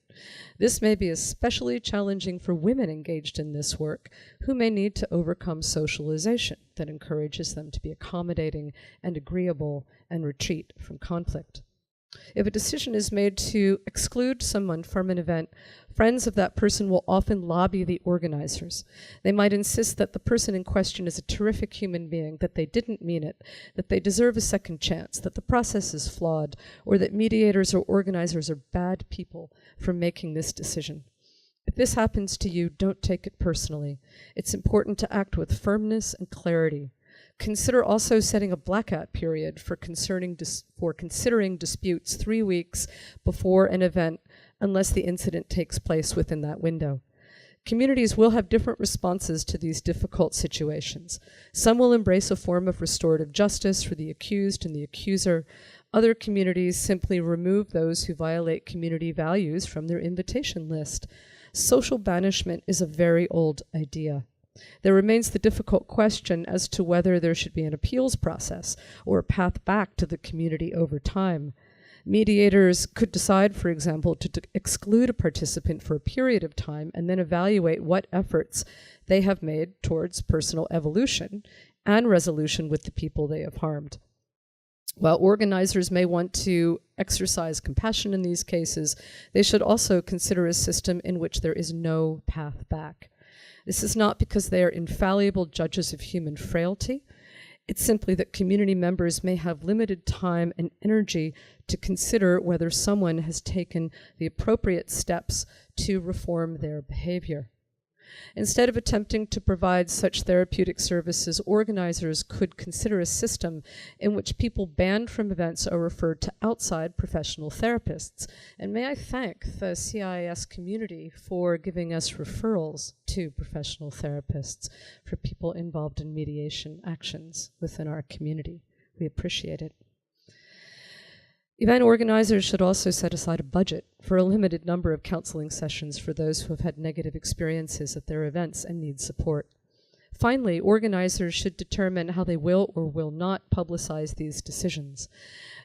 This may be especially challenging for women engaged in this work, who may need to overcome socialization that encourages them to be accommodating and agreeable and retreat from conflict. If a decision is made to exclude someone from an event, friends of that person will often lobby the organizers. They might insist that the person in question is a terrific human being, that they didn't mean it, that they deserve a second chance, that the process is flawed, or that mediators or organizers are bad people for making this decision. If this happens to you, don't take it personally. It's important to act with firmness and clarity. Consider also setting a blackout period for considering disputes 3 weeks before an event, unless the incident takes place within that window. Communities will have different responses to these difficult situations. Some will embrace a form of restorative justice for the accused and the accuser. Other communities simply remove those who violate community values from their invitation list. Social banishment is a very old idea. There remains the difficult question as to whether there should be an appeals process or a path back to the community over time. Mediators could decide, for example, to exclude a participant for a period of time and then evaluate what efforts they have made towards personal evolution and resolution with the people they have harmed. While organizers may want to exercise compassion in these cases, they should also consider a system in which there is no path back. This is not because they are infallible judges of human frailty. It's simply that community members may have limited time and energy to consider whether someone has taken the appropriate steps to reform their behavior. Instead of attempting to provide such therapeutic services, organizers could consider a system in which people banned from events are referred to outside professional therapists. And may I thank the CIS community for giving us referrals to professional therapists for people involved in mediation actions within our community. We appreciate it. Event organizers should also set aside a budget for a limited number of counseling sessions for those who have had negative experiences at their events and need support. Finally, organizers should determine how they will or will not publicize these decisions.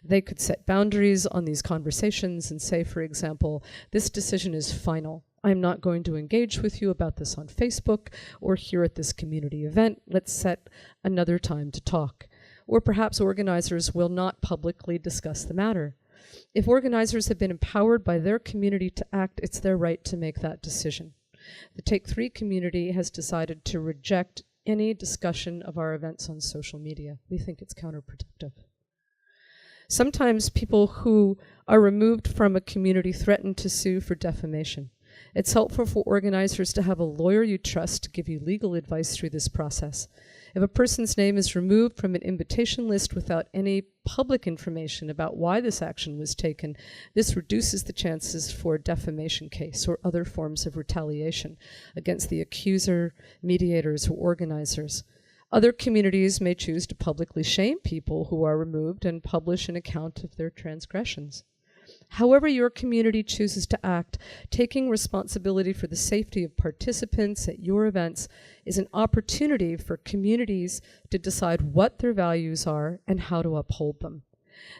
They could set boundaries on these conversations and say, for example, this decision is final. I'm not going to engage with you about this on Facebook or here at this community event. Let's set another time to talk. Or perhaps organizers will not publicly discuss the matter. If organizers have been empowered by their community to act, it's their right to make that decision. The Take 3 community has decided to reject any discussion of our events on social media. We think it's counterproductive. Sometimes people who are removed from a community threaten to sue for defamation. It's helpful for organizers to have a lawyer you trust to give you legal advice through this process. If a person's name is removed from an invitation list without any public information about why this action was taken, this reduces the chances for a defamation case or other forms of retaliation against the accuser, mediators, or organizers. Other communities may choose to publicly shame people who are removed and publish an account of their transgressions. However your community chooses to act, taking responsibility for the safety of participants at your events is an opportunity for communities to decide what their values are and how to uphold them.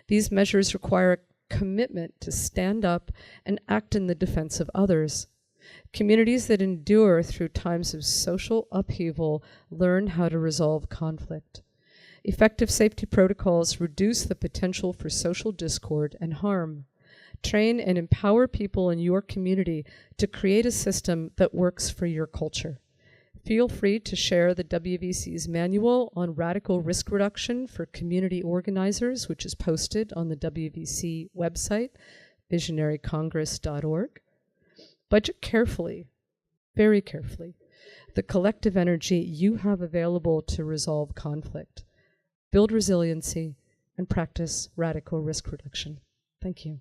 These measures require a commitment to stand up and act in the defense of others. Communities that endure through times of social upheaval learn how to resolve conflict. Effective safety protocols reduce the potential for social discord and harm. Train and empower people in your community to create a system that works for your culture. Feel free to share the WVC's manual on radical risk reduction for community organizers, which is posted on the WVC website, visionarycongress.org. Budget carefully, very carefully, the collective energy you have available to resolve conflict, build resiliency, and practice radical risk reduction. Thank you.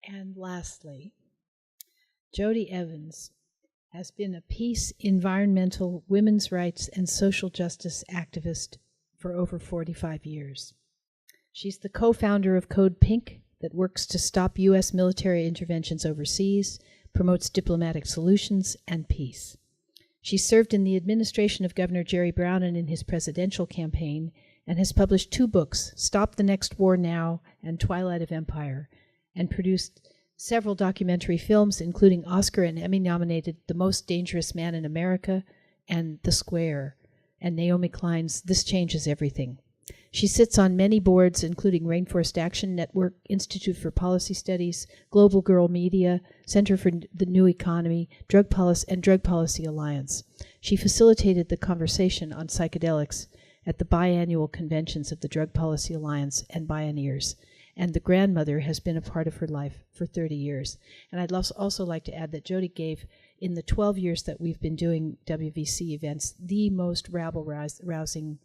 And lastly, Jodie Evans has been a peace, environmental, women's rights, and social justice activist for over 45 years. She's the co-founder of Code Pink, that works to stop U.S. military interventions overseas, promotes diplomatic solutions, and peace. She served in the administration of Governor Jerry Brown and in his presidential campaign, and has published 2 books, Stop the Next War Now and Twilight of Empire, and produced several documentary films, including Oscar and Emmy-nominated The Most Dangerous Man in America and The Square, and Naomi Klein's This Changes Everything. She sits on many boards, including Rainforest Action Network, Institute for Policy Studies, Global Girl Media, Center for the New Economy, Drug Policy Alliance. She facilitated the conversation on psychedelics at the biannual conventions of the Drug Policy Alliance and Bioneers, and the grandmother has been a part of her life for 30 years. And I'd also like to add that Jodie gave, in the 12 years that we've been doing WVC events, the most rabble-rousing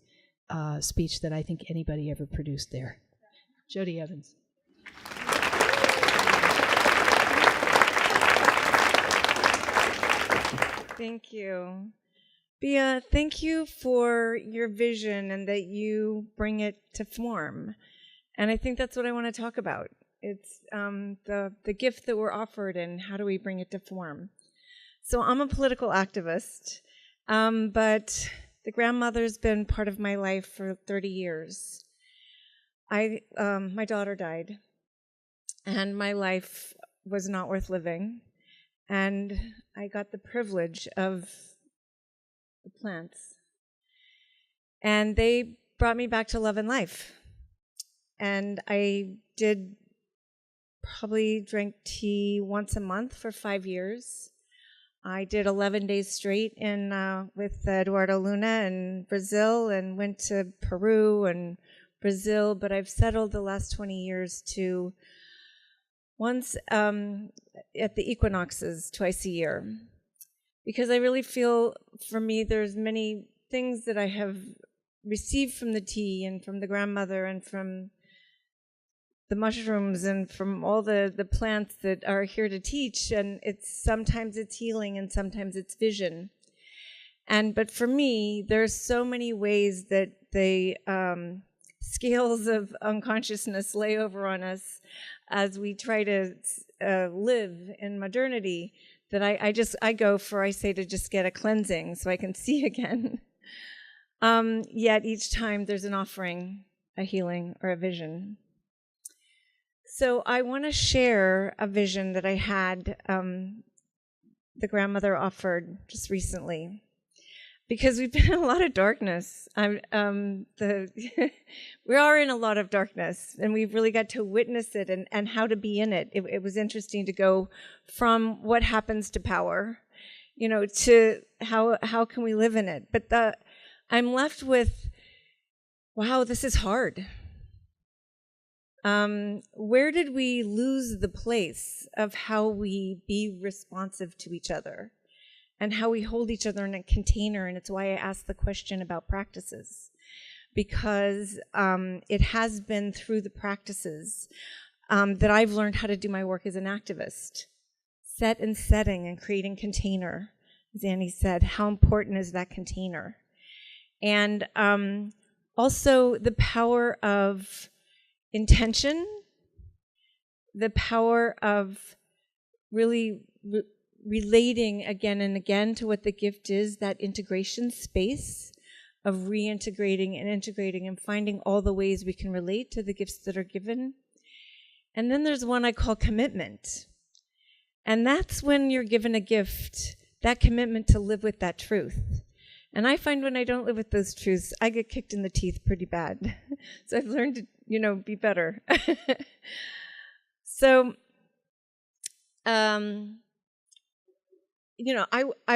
speech that I think anybody ever produced there. Jodie Evans. Thank you. Bia, thank you for your vision and that you bring it to form. And I think that's what I want to talk about. It's the gift that we're offered and how do we bring it to form. So I'm a political activist, but the grandmother's been part of my life for 30 years. My daughter died, and my life was not worth living. And I got the privilege of the plants. And they brought me back to love and life. And I probably drank tea once a month for 5 years. I did 11 days straight with Eduardo Luna in Brazil, and went to Peru and Brazil, but I've settled the last 20 years to once at the equinoxes, twice a year. Because I really feel, for me, there's many things that I have received from the tea and from the grandmother and from the mushrooms and from all the plants that are here to teach, and sometimes it's healing and sometimes it's vision. But for me, there's so many ways that the scales of unconsciousness lay over on us as we try to live in modernity, that I say to just get a cleansing so I can see again. Yet each time there's an offering, a healing, or a vision. So I want to share a vision that I had, the grandmother offered just recently, because we've been in a lot of darkness. We are in a lot of darkness, and we've really got to witness it and how to be in it. It was interesting to go from what happens to power, to how can we live in it. But I'm left with, wow, this is hard. Where did we lose the place of how we be responsive to each other and how we hold each other in a container? And it's why I asked the question about practices, because it has been through the practices that I've learned how to do my work as an activist. Set and setting and creating container. As Annie said, how important is that container? And also the power of intention, the power of really relating again and again to what the gift is, that integration space of reintegrating and integrating and finding all the ways we can relate to the gifts that are given. And then there's one I call commitment. And that's when you're given a gift, that commitment to live with that truth. And I find when I don't live with those truths, I get kicked in the teeth pretty bad. So I've learned to, be better. So, I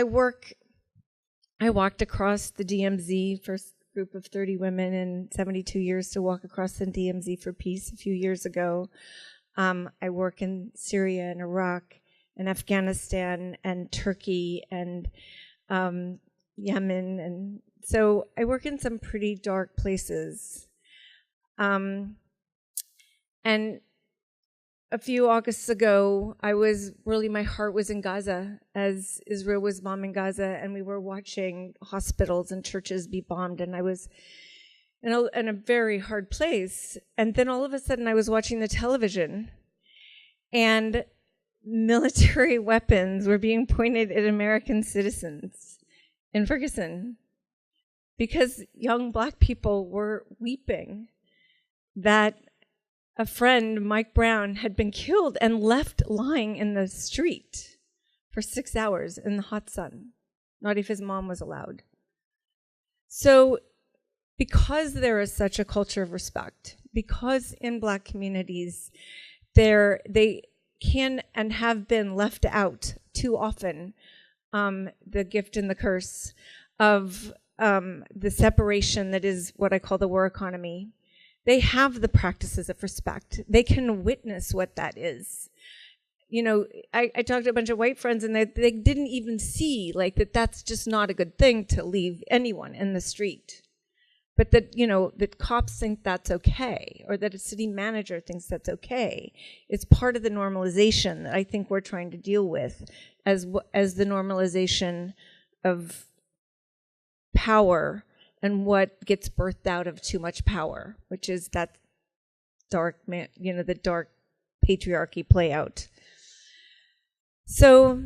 walked across the DMZ, first group of 30 women in 72 years to walk across the DMZ for peace a few years ago. I work in Syria and Iraq and Afghanistan and Turkey and Yemen. And so I work in some pretty dark places. And a few Augusts ago, my heart was in Gaza as Israel was bombing Gaza, and we were watching hospitals and churches be bombed, and I was in a very hard place. And then all of a sudden I was watching the television, and military weapons were being pointed at American citizens in Ferguson because young Black people were weeping that a friend, Mike Brown, had been killed and left lying in the street for 6 hours in the hot sun. Not if his mom was allowed. So because there is such a culture of respect, because in Black communities they can and have been left out too often, the gift and the curse of the separation that is what I call the war economy. They have the practices of respect. They can witness what that is. I talked to a bunch of white friends, and they didn't even see that's just not a good thing to leave anyone in the street. But that cops think that's okay, or that a city manager thinks that's okay. It's part of the normalization that I think we're trying to deal with as the normalization of power and what gets birthed out of too much power, which is that the dark patriarchy play out. So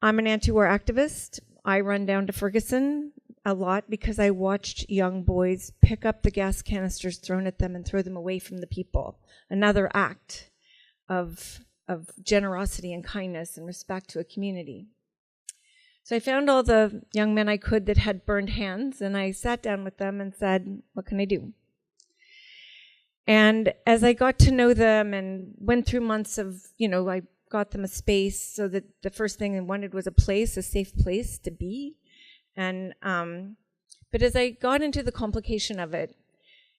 I'm an anti-war activist. I run down to Ferguson a lot because I watched young boys pick up the gas canisters thrown at them and throw them away from the people. Another act of generosity and kindness and respect to a community. So I found all the young men I could that had burned hands, and I sat down with them and said, what can I do? And as I got to know them and went through months of, I got them a space, so that the first thing they wanted was a safe place to be. And but as I got into the complication of it,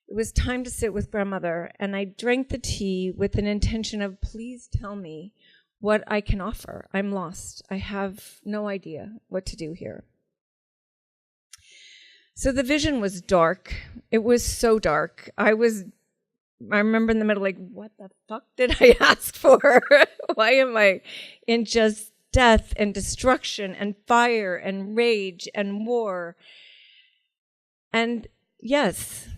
it was time to sit with grandmother, and I drank the tea with an intention of, please tell me what I can offer. I'm lost. I have no idea what to do here. So the vision was dark. It was so dark. I remember in the middle, what the fuck did I ask for? Why am I in just death and destruction and fire and rage and war? And yes,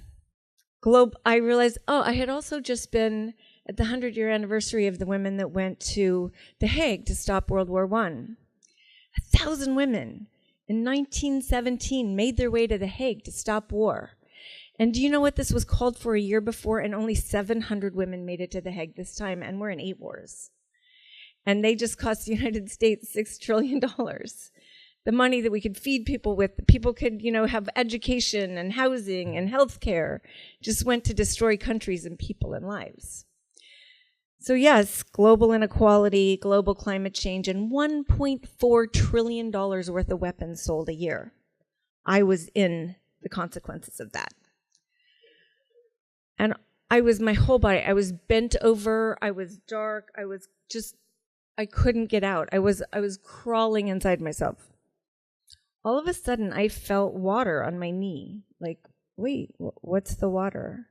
I realized, I had also just been at the 100-year anniversary of the women that went to The Hague to stop World War I. 1,000 women in 1917 made their way to The Hague to stop war. And do you know what this was called for a year before? And only 700 women made it to The Hague this time, and we're in 8 wars. And they just cost the United States $6 trillion. The money that we could feed people with, that people could, have education and housing and healthcare, just went to destroy countries and people and lives. So yes, global inequality, global climate change, and $1.4 trillion worth of weapons sold a year. I was in the consequences of that. And my whole body, I was bent over, I was dark, I couldn't get out. I was crawling inside myself. All of a sudden, I felt water on my knee. Wait, what's the water?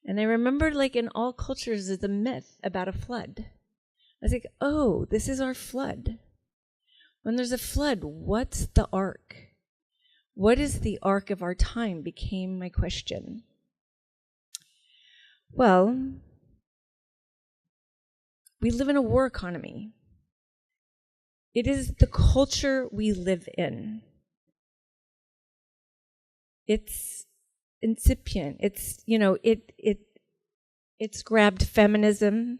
And I remembered, in all cultures, there's a myth about a flood. I was like, oh, this is our flood. When there's a flood, what's the arc? What is the arc of our time became my question. Well, we live in a war economy. It is the culture we live in. It's incipient. It's, it's grabbed feminism.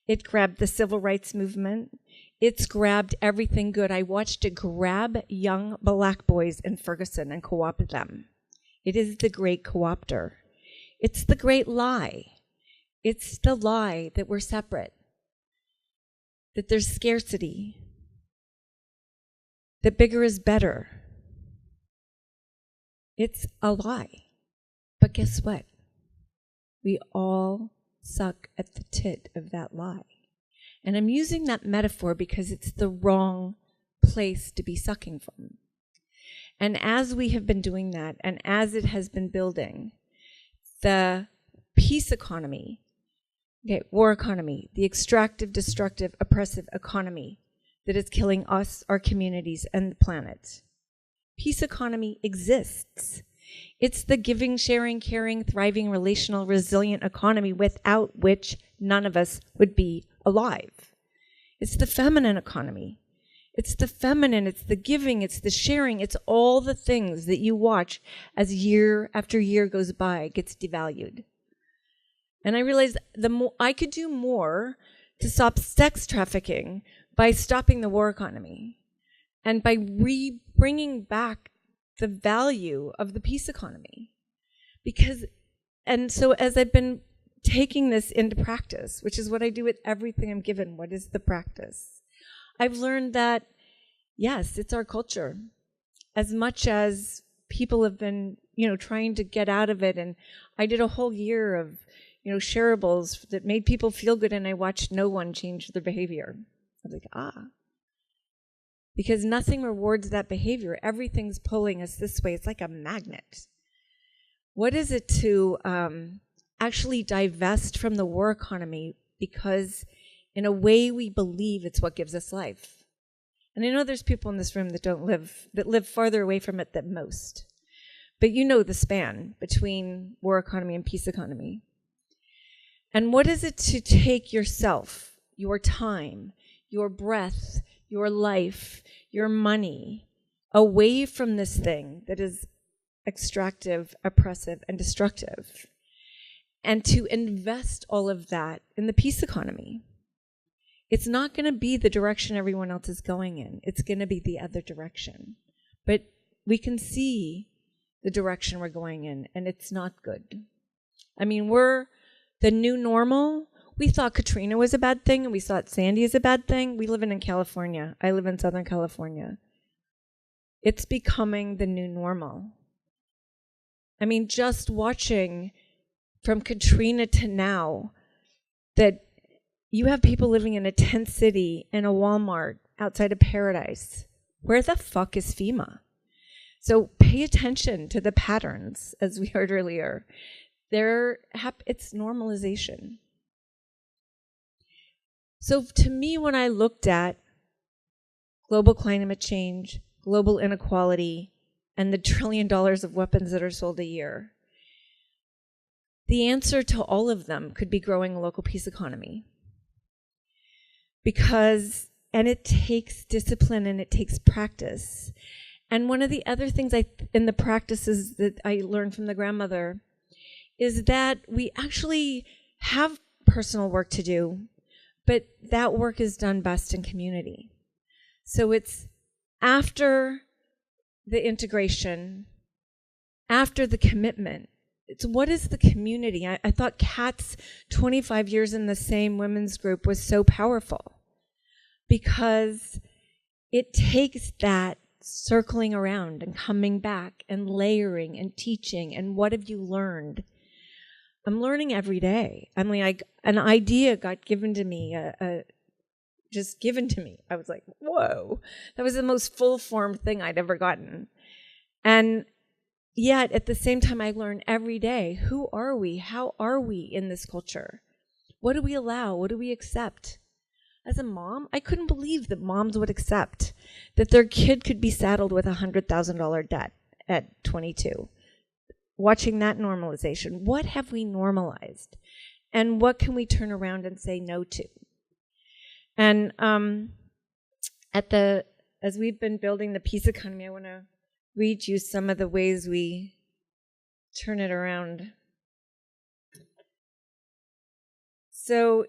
It grabbed the civil rights movement. It's grabbed everything good. I watched it grab young Black boys in Ferguson and co-opt them. It is the great co-opter. It's the great lie. It's the lie that we're separate, that there's scarcity, that bigger is better. It's a lie. But guess what? We all suck at the tit of that lie. And I'm using that metaphor because it's the wrong place to be sucking from. And as we have been doing that, and as it has been building, the peace economy, okay, war economy, the extractive, destructive, oppressive economy that is killing us, our communities, and the planet. Peace economy exists. It's the giving, sharing, caring, thriving, relational, resilient economy without which none of us would be alive. It's the feminine economy. It's the feminine, it's the giving, it's the sharing, it's all the things that you watch as year after year goes by, gets devalued. And I realized I could do more to stop sex trafficking by stopping the war economy and by bringing back the value of the peace economy. And so as I've been taking this into practice, which is what I do with everything I'm given, what is the practice? I've learned that, yes, it's our culture. As much as people have been, trying to get out of it, and I did a whole year of, shareables that made people feel good, and I watched no one change their behavior. I was like, because nothing rewards that behavior. Everything's pulling us this way. It's like a magnet. What is it to actually divest from the war economy? Because in a way we believe it's what gives us life. And I know there's people in this room that live farther away from it than most. But you know the span between war economy and peace economy. And what is it to take yourself, your time, your breath, your life, your money away from this thing that is extractive, oppressive, and destructive, and to invest all of that in the peace economy? It's not going to be the direction everyone else is going in. It's going to be the other direction. But we can see the direction we're going in, and it's not good. I mean, we're the new normal. We thought Katrina was a bad thing, and we thought Sandy is a bad thing. We live in California. I live in Southern California. It's becoming the new normal. I mean, just watching from Katrina to now, that you have people living in a tent city in a Walmart outside of Paradise. Where the fuck is FEMA? So pay attention to the patterns, as we heard earlier. It's normalization. So to me, when I looked at global climate change, global inequality, and the $1 trillion of weapons that are sold a year, the answer to all of them could be growing a local peace economy. And it takes discipline and it takes practice. And one of the other things in the practices that I learned from the grandmother is that we actually have personal work to do, but that work is done best in community. So it's after the integration, after the commitment. It's what is the community? I thought Kat's 25 years in the same women's group was so powerful, because it takes that circling around and coming back and layering and teaching. And what have you learned? I'm learning every day. I mean, an idea got given to me, just given to me. I was like, whoa, that was the most full-formed thing I'd ever gotten. And yet, at the same time, I learn every day, who are we? How are we in this culture? What do we allow? What do we accept? As a mom, I couldn't believe that moms would accept that their kid could be saddled with $100,000 debt at 22. Watching that normalization. What have we normalized? And what can we turn around and say no to? And as we've been building the peace economy, I want to read you some of the ways we turn it around. So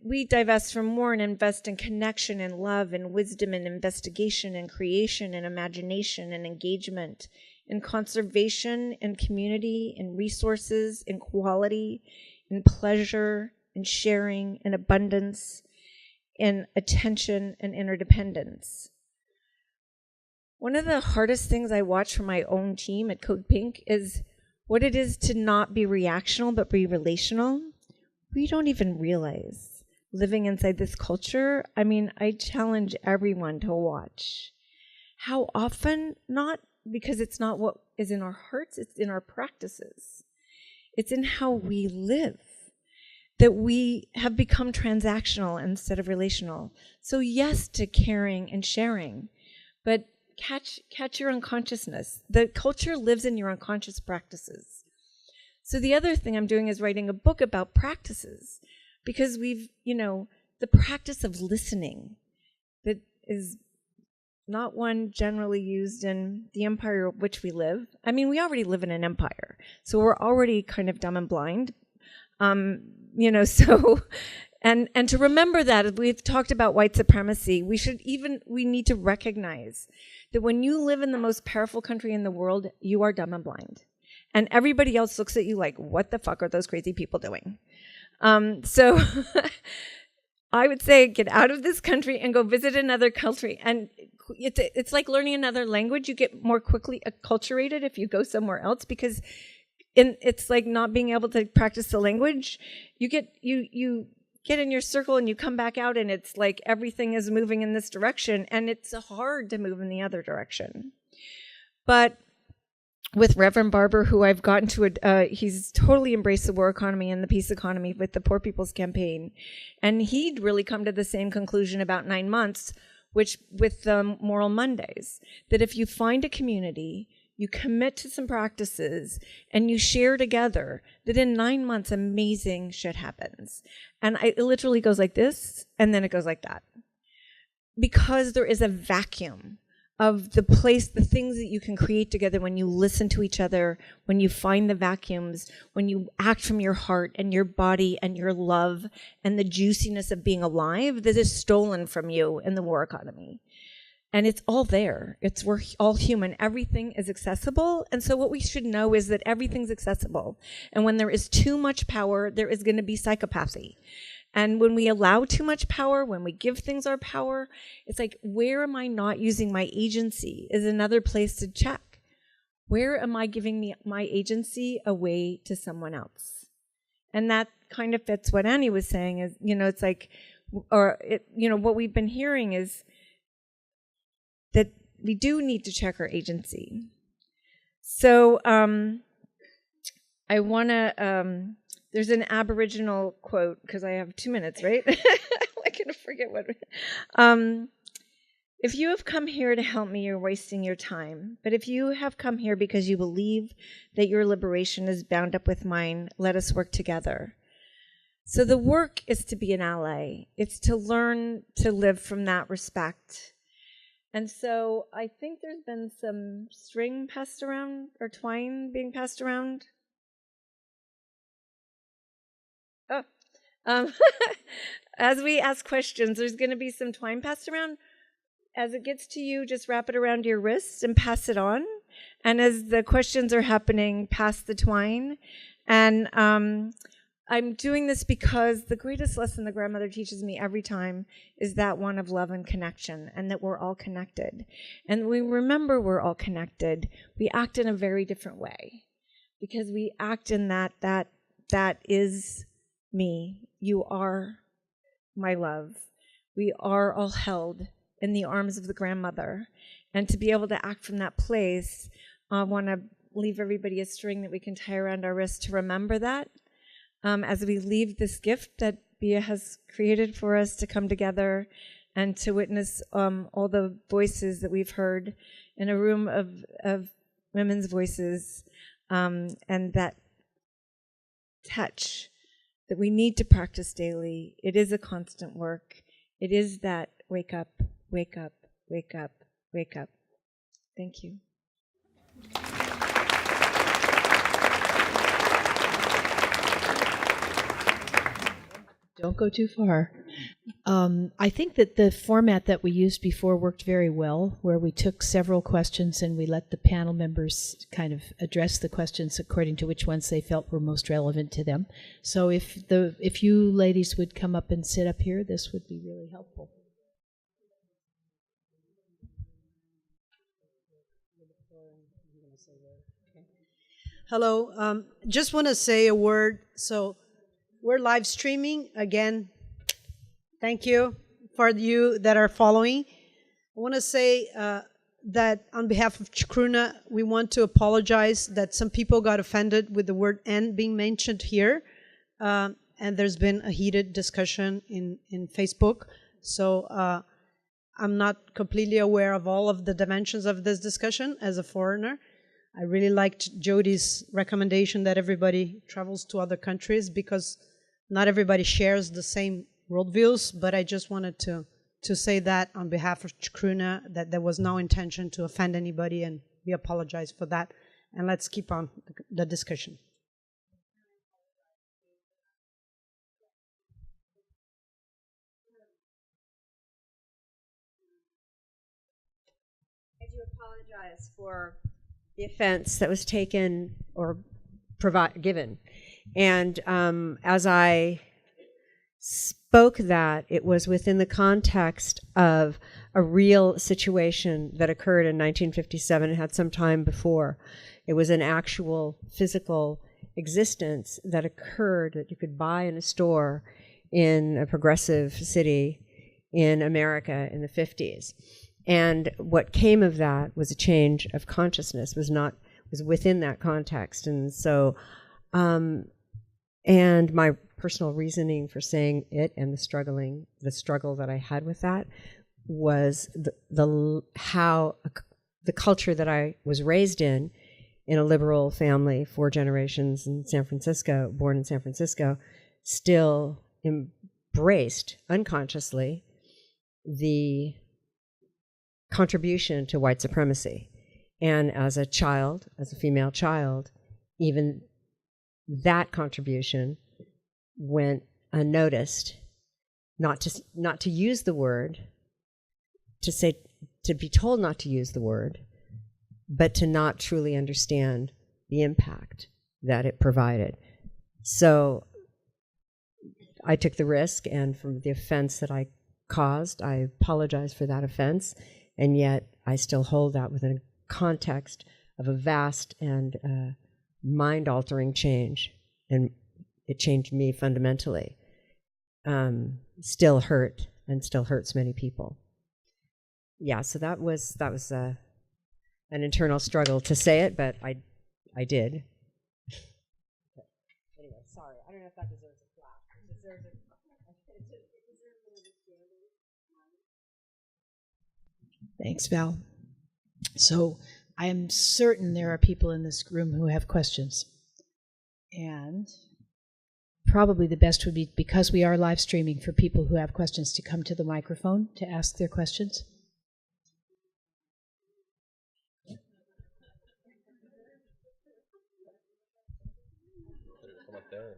we divest from war and invest in connection and love and wisdom and investigation and creation and imagination and engagement in conservation, in community, in resources, in quality, in pleasure, in sharing, in abundance, in attention, and interdependence. One of the hardest things I watch from my own team at Code Pink is what it is to not be reactional but be relational. We don't even realize living inside this culture. I mean, I challenge everyone to watch how often, not because it's not what is in our hearts, it's in our practices. It's in how we live, that we have become transactional instead of relational. So yes to caring and sharing, but catch your unconsciousness. The culture lives in your unconscious practices. So the other thing I'm doing is writing a book about practices, because we've, the practice of listening that is not one generally used in the empire of which we live. I mean, we already live in an empire, so we're already kind of dumb and blind. So, and to remember that, we've talked about white supremacy, we need to recognize that when you live in the most powerful country in the world, you are dumb and blind. And everybody else looks at you like, what the fuck are those crazy people doing? So I would say get out of this country and go visit another country. And it's like learning another language. You get more quickly acculturated if you go somewhere else, because it's like not being able to practice the language. You get in your circle and you come back out and it's like everything is moving in this direction, and it's hard to move in the other direction. But with Reverend Barber, who I've gotten to, he's totally embraced the war economy and the peace economy with the Poor People's Campaign. And he'd really come to the same conclusion about 9 months, which with the Moral Mondays, that if you find a community, you commit to some practices, and you share together, that in 9 months, amazing shit happens. And it literally goes like this, and then it goes like that. Because there is a vacuum of the things that you can create together when you listen to each other, when you find the vacuums, when you act from your heart and your body and your love and the juiciness of being alive that is stolen from you in the war economy. And it's all there. We're all human. Everything is accessible. And so what we should know is that everything's accessible. And when there is too much power, there is going to be psychopathy. And when we allow too much power, when we give things our power, it's like, where am I not using my agency is another place to check. Where am I giving my agency away to someone else? And that kind of fits what Annie was saying is, it's like, what we've been hearing is that we do need to check our agency. So I want to, there's an Aboriginal quote, because I have 2 minutes, right? I can forget what. If you have come here to help me, you're wasting your time. But if you have come here because you believe that your liberation is bound up with mine, let us work together. So the work is to be an ally. It's to learn to live from that respect. And so I think there's been some string passed around, or twine being passed around. As we ask questions, there's going to be some twine passed around. As it gets to you, just wrap it around your wrist and pass it on. And as the questions are happening, pass the twine. And I'm doing this because the greatest lesson the grandmother teaches me every time is that one of love and connection, and that we're all connected. And we remember we're all connected. We act in a very different way, because we act in that is me. You are my love. We are all held in the arms of the grandmother. And to be able to act from that place, I want to leave everybody a string that we can tie around our wrist to remember that. As we leave this gift that Bia has created for us to come together and to witness all the voices that we've heard in a room of women's voices, and that touch that we need to practice daily. It is a constant work. It is that wake up, wake up, wake up, wake up. Thank you. Don't go too far. I think that the format that we used before worked very well, where we took several questions and we let the panel members kind of address the questions according to which ones they felt were most relevant to them. So if you ladies would come up and sit up here, this would be really helpful. Hello. Just want to say a word. So we're live streaming again. Thank you for you that are following. I want to say that on behalf of Chacruna, we want to apologize that some people got offended with the word "and" being mentioned here. And there's been a heated discussion in Facebook. So I'm not completely aware of all of the dimensions of this discussion as a foreigner. I really liked Jodie's recommendation that everybody travels to other countries because not everybody shares the same worldviews, but I just wanted to say that on behalf of Chacruna, that there was no intention to offend anybody, and we apologize for that. And let's keep on the discussion. I do apologize for the offense that was taken or given. And as I spoke that, it was within the context of a real situation that occurred in 1957 and had some time before. It was an actual physical existence that occurred that you could buy in a store in a progressive city in America in the 50s. And what came of that was a change of consciousness, was within that context. And so, and my personal reasoning for saying it and the struggle that I had with that was how the culture that I was raised in a liberal family, 4 generations in San Francisco, born in San Francisco, still embraced unconsciously the contribution to white supremacy. And as a child, as a female child, even that contribution went unnoticed. Not to use the word, to be told not to use the word, but to not truly understand the impact that it provided. So I took the risk, and from the offense that I caused, I apologize for that offense, and yet I still hold that within a context of a vast and mind-altering change, and it changed me fundamentally. Still hurt, and still hurts many people. Yeah, so that was an internal struggle to say it, but I did. Anyway, sorry. I don't know if that deserves a flash. Thanks, Val. So I am certain there are people in this room who have questions. And probably the best would be, because we are live streaming, for people who have questions to come to the microphone to ask their questions. Come up there.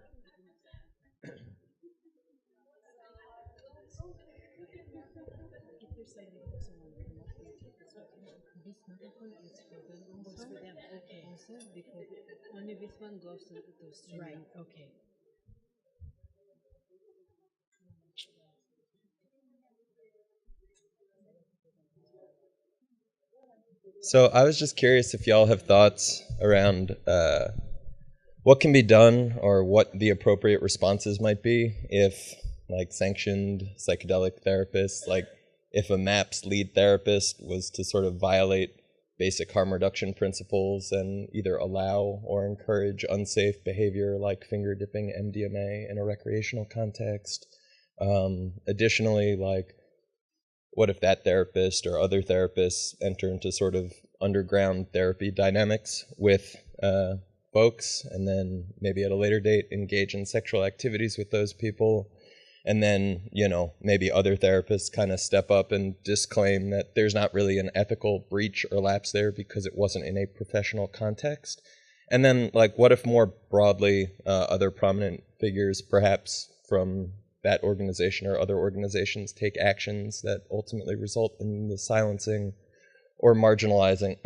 Because only this one goes to stream. Right, okay. So I was just curious if y'all have thoughts around what can be done or what the appropriate responses might be if, like, sanctioned psychedelic therapists, like if a MAPS lead therapist was to sort of violate basic harm reduction principles and either allow or encourage unsafe behavior like finger dipping MDMA in a recreational context. Additionally, like, what if that therapist or other therapists enter into sort of underground therapy dynamics with folks, and then maybe at a later date engage in sexual activities with those people, and then, you know, maybe other therapists kind of step up and disclaim that there's not really an ethical breach or lapse there because it wasn't in a professional context. And then, like, what if more broadly other prominent figures, perhaps from that organization or other organizations take actions that ultimately result in the silencing or marginalizing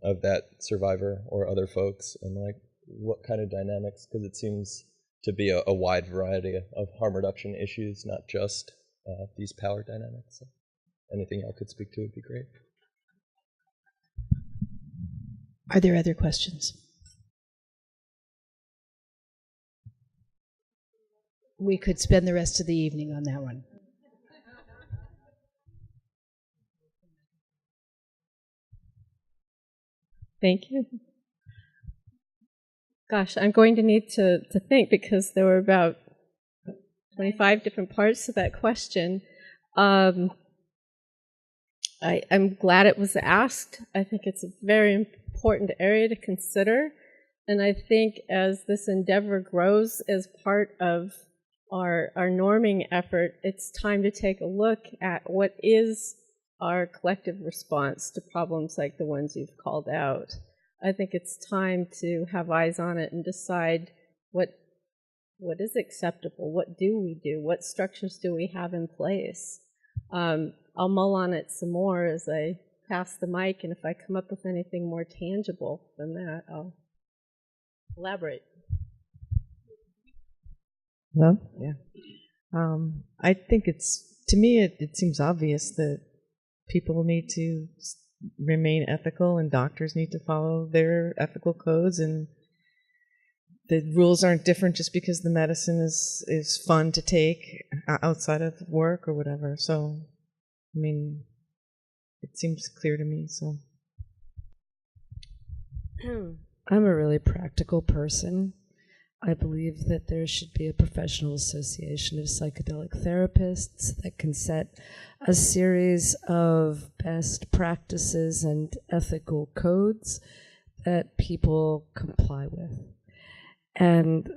of that survivor or other folks, and like what kind of dynamics, because it seems to be a wide variety of harm reduction issues, not just these power dynamics. So anything y'all could speak to would be great. Are there other questions? We could spend the rest of the evening on that one. Thank you. Gosh, I'm going to need to think, because there were about 25 different parts to that question. I'm glad it was asked. I think it's a very important area to consider. And I think as this endeavor grows as part of our norming effort, it's time to take a look at what is our collective response to problems like the ones you've called out. I think it's time to have eyes on it and decide what is acceptable, what do we do, what structures do we have in place. I'll mull on it some more as I pass the mic, and if I come up with anything more tangible than that, I'll elaborate. No? Yeah. I think to me, it seems obvious that people need to remain ethical, and doctors need to follow their ethical codes, and the rules aren't different just because the medicine is fun to take outside of work or whatever. So, I mean, it seems clear to me. So, I'm a really practical person. I believe that there should be a professional association of psychedelic therapists that can set a series of best practices and ethical codes that people comply with. And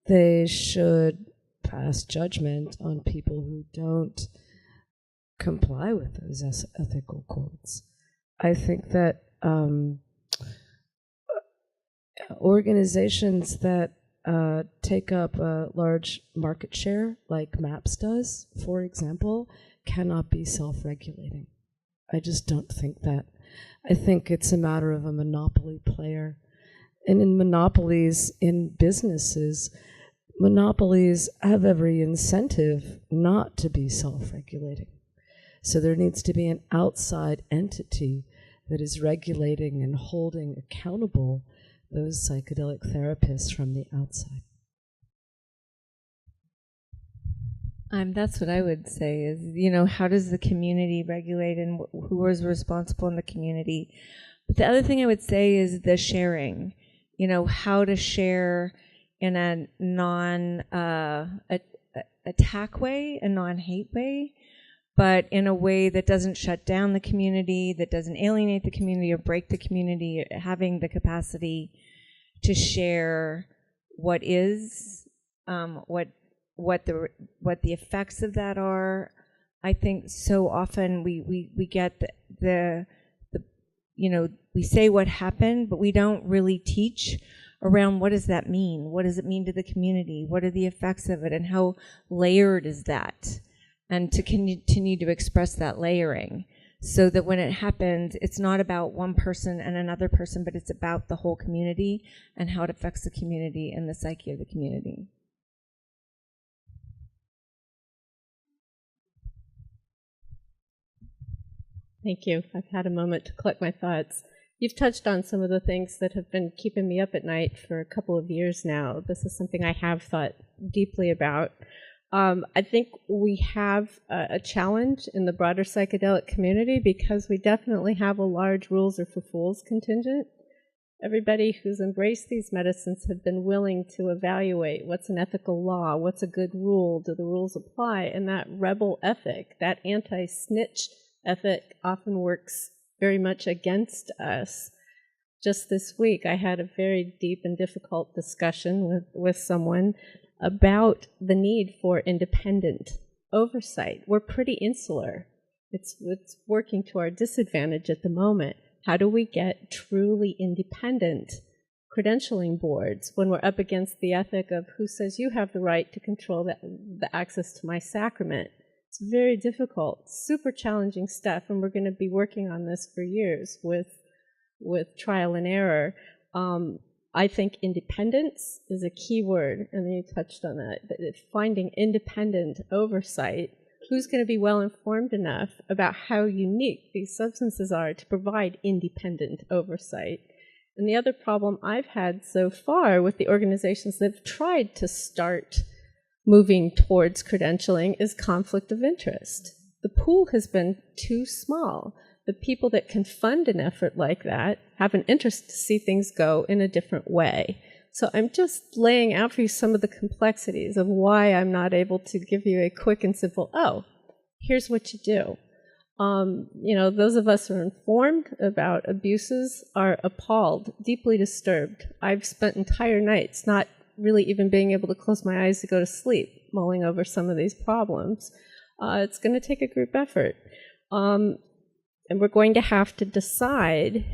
they should pass judgment on people who don't comply with those ethical codes. I think that organizations that take up a large market share, like MAPS does, for example, cannot be self-regulating. I just don't think that. I think it's a matter of a monopoly player. And in monopolies in businesses, monopolies have every incentive not to be self-regulating. So there needs to be an outside entity that is regulating and holding accountable those psychedelic therapists from the outside. That's what I would say is, how does the community regulate, and who is responsible in the community? But the other thing I would say is the sharing, how to share in a non-attack way, a non-hate way, but in a way that doesn't shut down the community, that doesn't alienate the community or break the community, having the capacity to share what is, what the effects of that are. I think so often we get we say what happened, but we don't really teach around what does that mean? What does it mean to the community? What are the effects of it, and how layered is that? And to continue to express that layering, so that when it happens, it's not about one person and another person, but it's about the whole community and how it affects the community and the psyche of the community. Thank you. I've had a moment to collect my thoughts. You've touched on some of the things that have been keeping me up at night for a couple of years now. This is something I have thought deeply about. I think we have a challenge in the broader psychedelic community because we definitely have a large rules are for fools contingent. Everybody who's embraced these medicines have been willing to evaluate what's an ethical law, what's a good rule, do the rules apply, and that rebel ethic, that anti-snitch ethic often works very much against us. Just this week, I had a very deep and difficult discussion with someone about the need for independent oversight. We're pretty insular. It's working to our disadvantage at the moment. How do we get truly independent credentialing boards when we're up against the ethic of who says you have the right to control the access to my sacrament. It's very difficult, super challenging stuff, and we're going to be working on this for years with trial and error. I think independence is a key word, and you touched on that finding independent oversight. Who's going to be well informed enough about how unique these substances are to provide independent oversight? And the other problem I've had so far with the organizations that have tried to start moving towards credentialing is conflict of interest. The pool has been too small. The people that can fund an effort like that have an interest to see things go in a different way. So I'm just laying out for you some of the complexities of why I'm not able to give you a quick and simple, oh, here's what you do. Those of us who are informed about abuses are appalled, deeply disturbed. I've spent entire nights not really even being able to close my eyes to go to sleep, mulling over some of these problems. It's going to take a group effort. And we're going to have to decide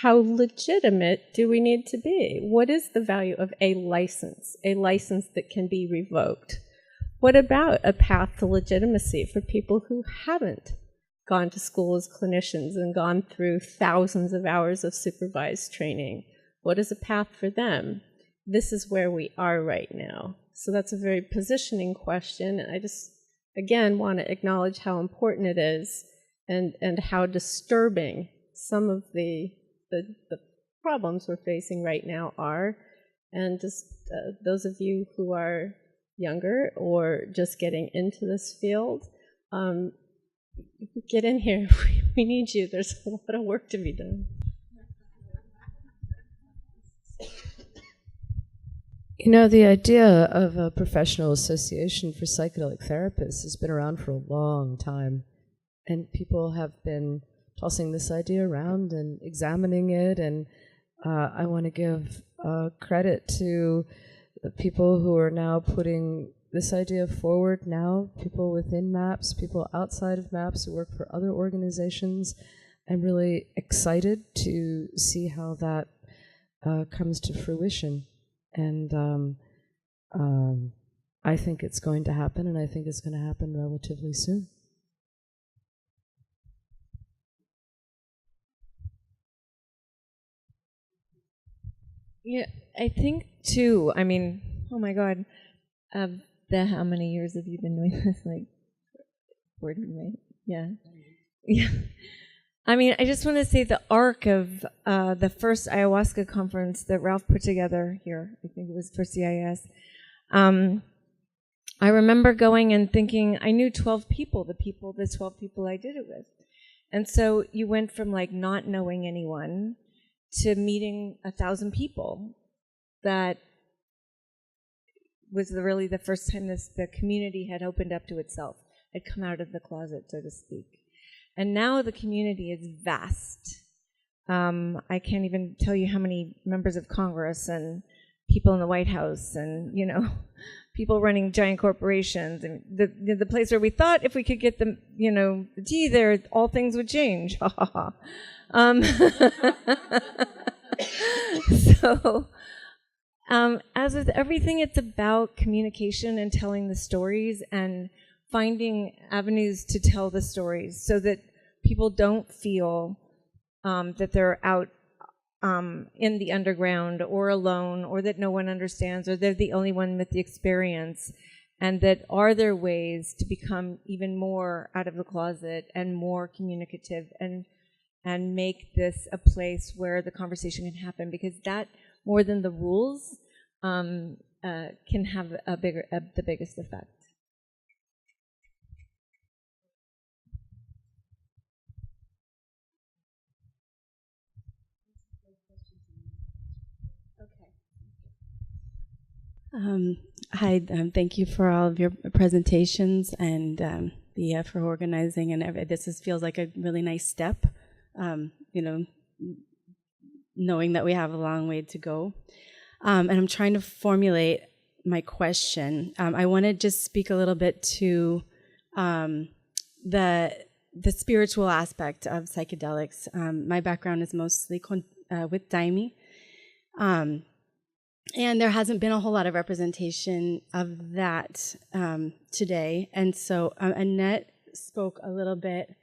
how legitimate do we need to be? What is the value of a license that can be revoked? What about a path to legitimacy for people who haven't gone to school as clinicians and gone through thousands of hours of supervised training? What is a path for them? This is where we are right now. So that's a very positioning question. And I just, again, want to acknowledge how important it is and how disturbing some of the problems we're facing right now are. And just those of you who are younger or just getting into this field, get in here. We need you. There's a lot of work to be done. The idea of a professional association for psychedelic therapists has been around for a long time, and people have been tossing this idea around and examining it, and I want to give credit to the people who are now putting this idea forward now, people within MAPS, people outside of MAPS who work for other organizations. I'm really excited to see how that comes to fruition. And I think it's going to happen, and I think it's going to happen relatively soon. Yeah, I think too, I mean, oh my God, how many years have you been doing this? Like 40, right? Yeah. Yeah. I mean, I just want to say the arc of the first ayahuasca conference that Ralph put together here, I think it was for CIS. I remember going and thinking, I knew 12 people, the 12 people I did it with. And so you went from like not knowing anyone to meeting 1,000 people. That was really the first time the community had opened up to itself, had come out of the closet, so to speak. And now the community is vast. I can't even tell you how many members of Congress and people in the White House and, people running giant corporations. And the place where we thought if we could get the tea there, all things would change. Ha ha ha. So, as with everything, it's about communication and telling the stories and finding avenues to tell the stories so that people don't feel that they're out in the underground or alone, or that no one understands, or they're the only one with the experience, and that are there ways to become even more out of the closet and more communicative and make this a place where the conversation can happen, because that, more than the rules, can have the biggest effect. Hi, thank you for all of your presentations and for organizing, and this feels like a really nice step, knowing that we have a long way to go. And I'm trying to formulate my question. I want to just speak a little bit to the spiritual aspect of psychedelics. My background is mostly with Daimi, And there hasn't been a whole lot of representation of that today. And so Annette spoke a little bit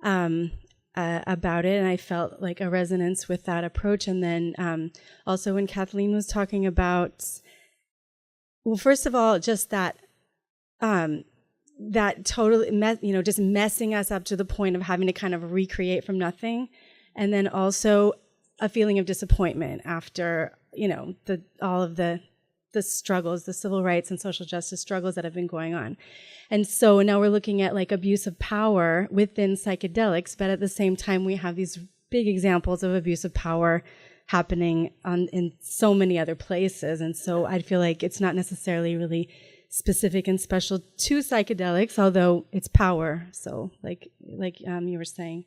about it, and I felt like a resonance with that approach. And then also when Kathleen was talking about, well, first of all, just that that totally, just messing us up to the point of having to kind of recreate from nothing, and then also a feeling of disappointment after all of the struggles, the civil rights and social justice struggles that have been going on. And so now we're looking at like abuse of power within psychedelics, but at the same time we have these big examples of abuse of power happening in so many other places. And so I feel like it's not necessarily really specific and special to psychedelics, although it's power. So like you were saying,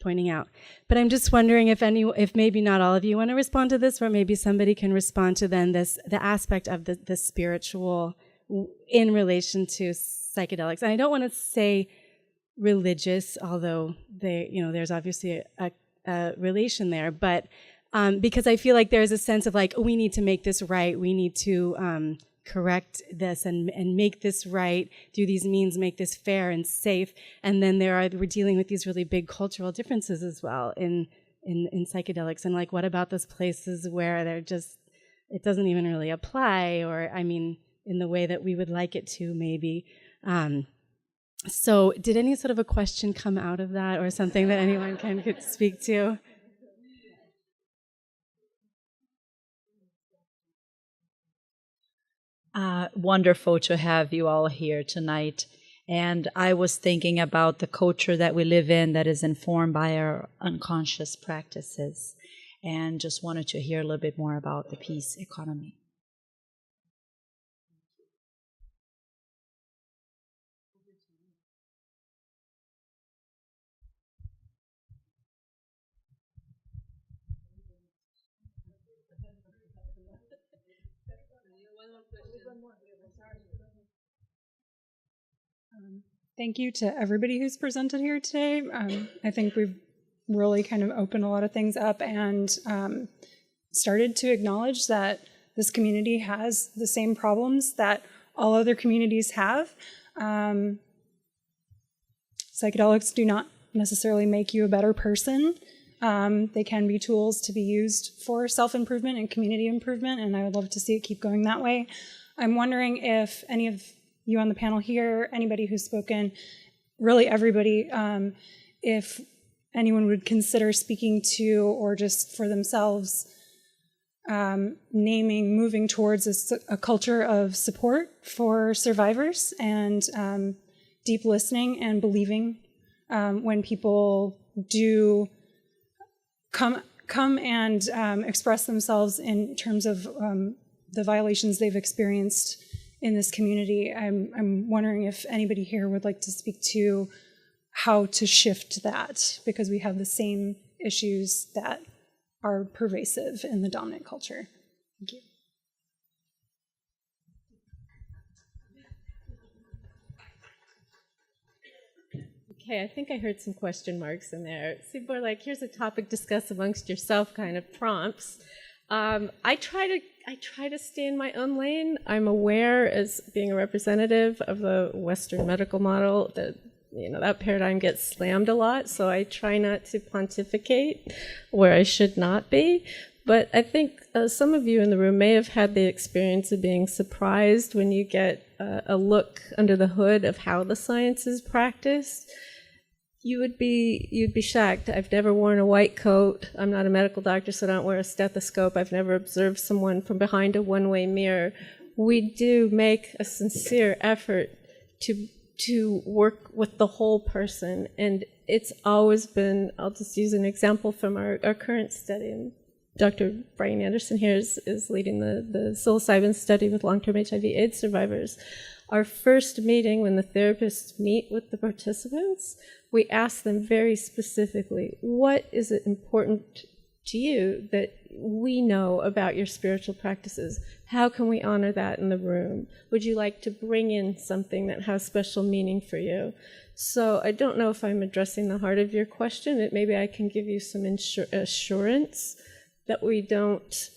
pointing out. But I'm just wondering if maybe not all of you want to respond to this, or maybe somebody can respond to then the aspect of the spiritual in relation to psychedelics. And I don't want to say religious, although there's obviously a relation there, but because I feel like there's a sense of like, we need to make this right, we need to correct this and make this right through these means, make this fair and safe. And then we're dealing with these really big cultural differences as well in psychedelics. And like, what about those places where it doesn't even really apply, or I mean, in the way that we would like it to maybe. So did any sort of a question come out of that, or something that anyone could speak to? Wonderful to have you all here tonight. And I was thinking about the culture that we live in that is informed by our unconscious practices, and just wanted to hear a little bit more about the peace economy. Thank you to everybody who's presented here today. I think we've really kind of opened a lot of things up and started to acknowledge that this community has the same problems that all other communities have. Psychedelics do not necessarily make you a better person. They can be tools to be used for self-improvement and community improvement, and I would love to see it keep going that way. I'm wondering if any of you on the panel here, anybody who's spoken, really everybody, if anyone would consider speaking to, or just for themselves, moving towards a culture of support for survivors and deep listening and believing when people do come and express themselves in terms of the violations they've experienced in this community. I'm wondering if anybody here would like to speak to how to shift that, because we have the same issues that are pervasive in the dominant culture. Thank you. Okay, I think I heard some question marks in there. People are like, here's a topic discussed amongst yourself kind of prompts. I try to stay in my own lane. I'm aware, as being a representative of the Western medical model, that that paradigm gets slammed a lot, so I try not to pontificate where I should not be. But I think some of you in the room may have had the experience of being surprised when you get a look under the hood of how the science is practiced. You'd be shocked. I've never worn a white coat. I'm not a medical doctor, so I don't wear a stethoscope. I've never observed someone from behind a one-way mirror. We do make a sincere effort to work with the whole person, and it's always been, I'll just use an example from our current study, and Dr. Brian Anderson here is leading the psilocybin study with long-term HIV/AIDS survivors. Our first meeting, when the therapists meet with the participants, we ask them very specifically, what is it important to you that we know about your spiritual practices? How can we honor that in the room? Would you like to bring in something that has special meaning for you? So I don't know if I'm addressing the heart of your question. Maybe I can give you some assurance that we don't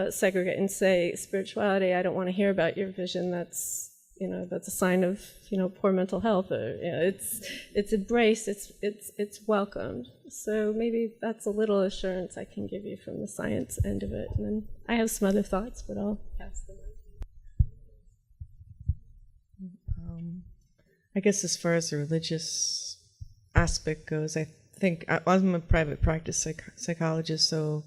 segregate and say, spirituality, I don't want to hear about your vision. That's a sign of poor mental health. Or, it's embraced. It's welcomed. So maybe that's a little assurance I can give you from the science end of it. And then I have some other thoughts, but I'll pass them on. I guess as far as the religious aspect goes, I think I'm a private practice psychologist, so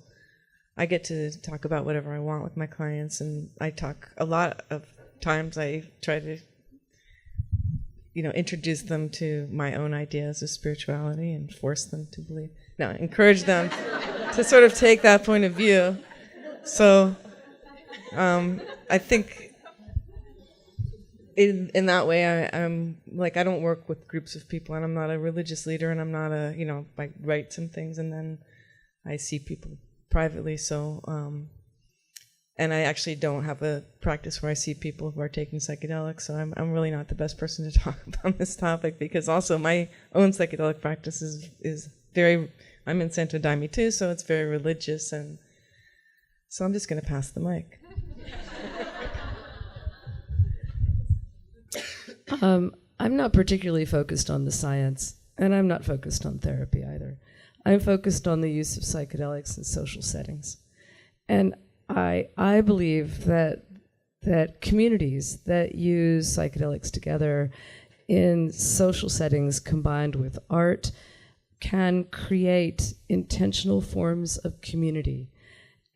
I get to talk about whatever I want with my clients, and I talk a lot of times. I try to, introduce them to my own ideas of spirituality and force them to believe. No, encourage them to sort of take that point of view. So I think in that way, I'm like, I don't work with groups of people, and I'm not a religious leader, and I'm not I write some things, and then I see people privately. So, and I actually don't have a practice where I see people who are taking psychedelics. So I'm really not the best person to talk about this topic, because also my own psychedelic practice is very. I'm in Santo Daime too, so it's very religious, and so I'm just going to pass the mic. I'm not particularly focused on the science, and I'm not focused on therapy either. I'm focused on the use of psychedelics in social settings. And I believe that communities that use psychedelics together in social settings combined with art can create intentional forms of community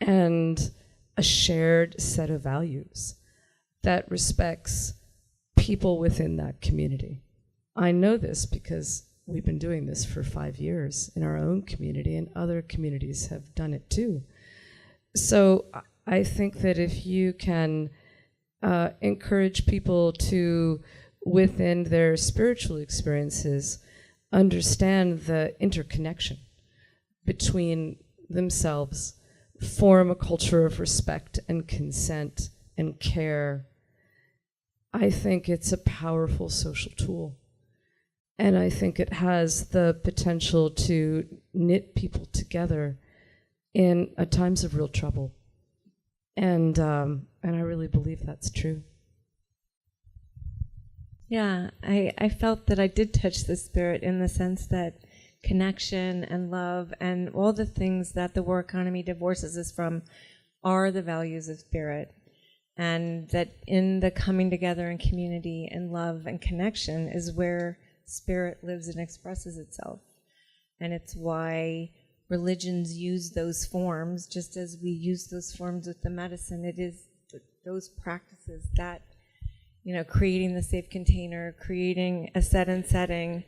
and a shared set of values that respects people within that community. I know this because we've been doing this for 5 years in our own community, and other communities have done it too. So I think that if you can encourage people to, within their spiritual experiences, understand the interconnection between themselves, form a culture of respect and consent and care, I think it's a powerful social tool. And I think it has the potential to knit people together in times of real trouble. And I really believe that's true. Yeah, I felt that I did touch the spirit in the sense that connection and love and all the things that the war economy divorces us from are the values of spirit. And that in the coming together in community and love and connection is where spirit lives and expresses itself. And it's why religions use those forms, just as we use those forms with the medicine. It is those practices that, creating the safe container, creating a set and setting,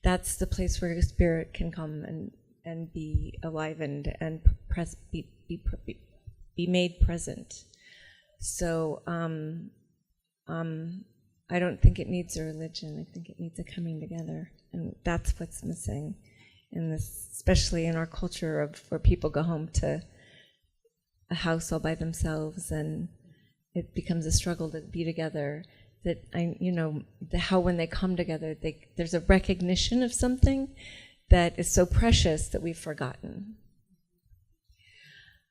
that's the place where spirit can come and be alivened and be made present. So I don't think it needs a religion. I think it needs a coming together, and that's what's missing in this, especially in our culture of where people go home to a house all by themselves, and it becomes a struggle to be together. That how when they come together, there's a recognition of something that is so precious that we've forgotten.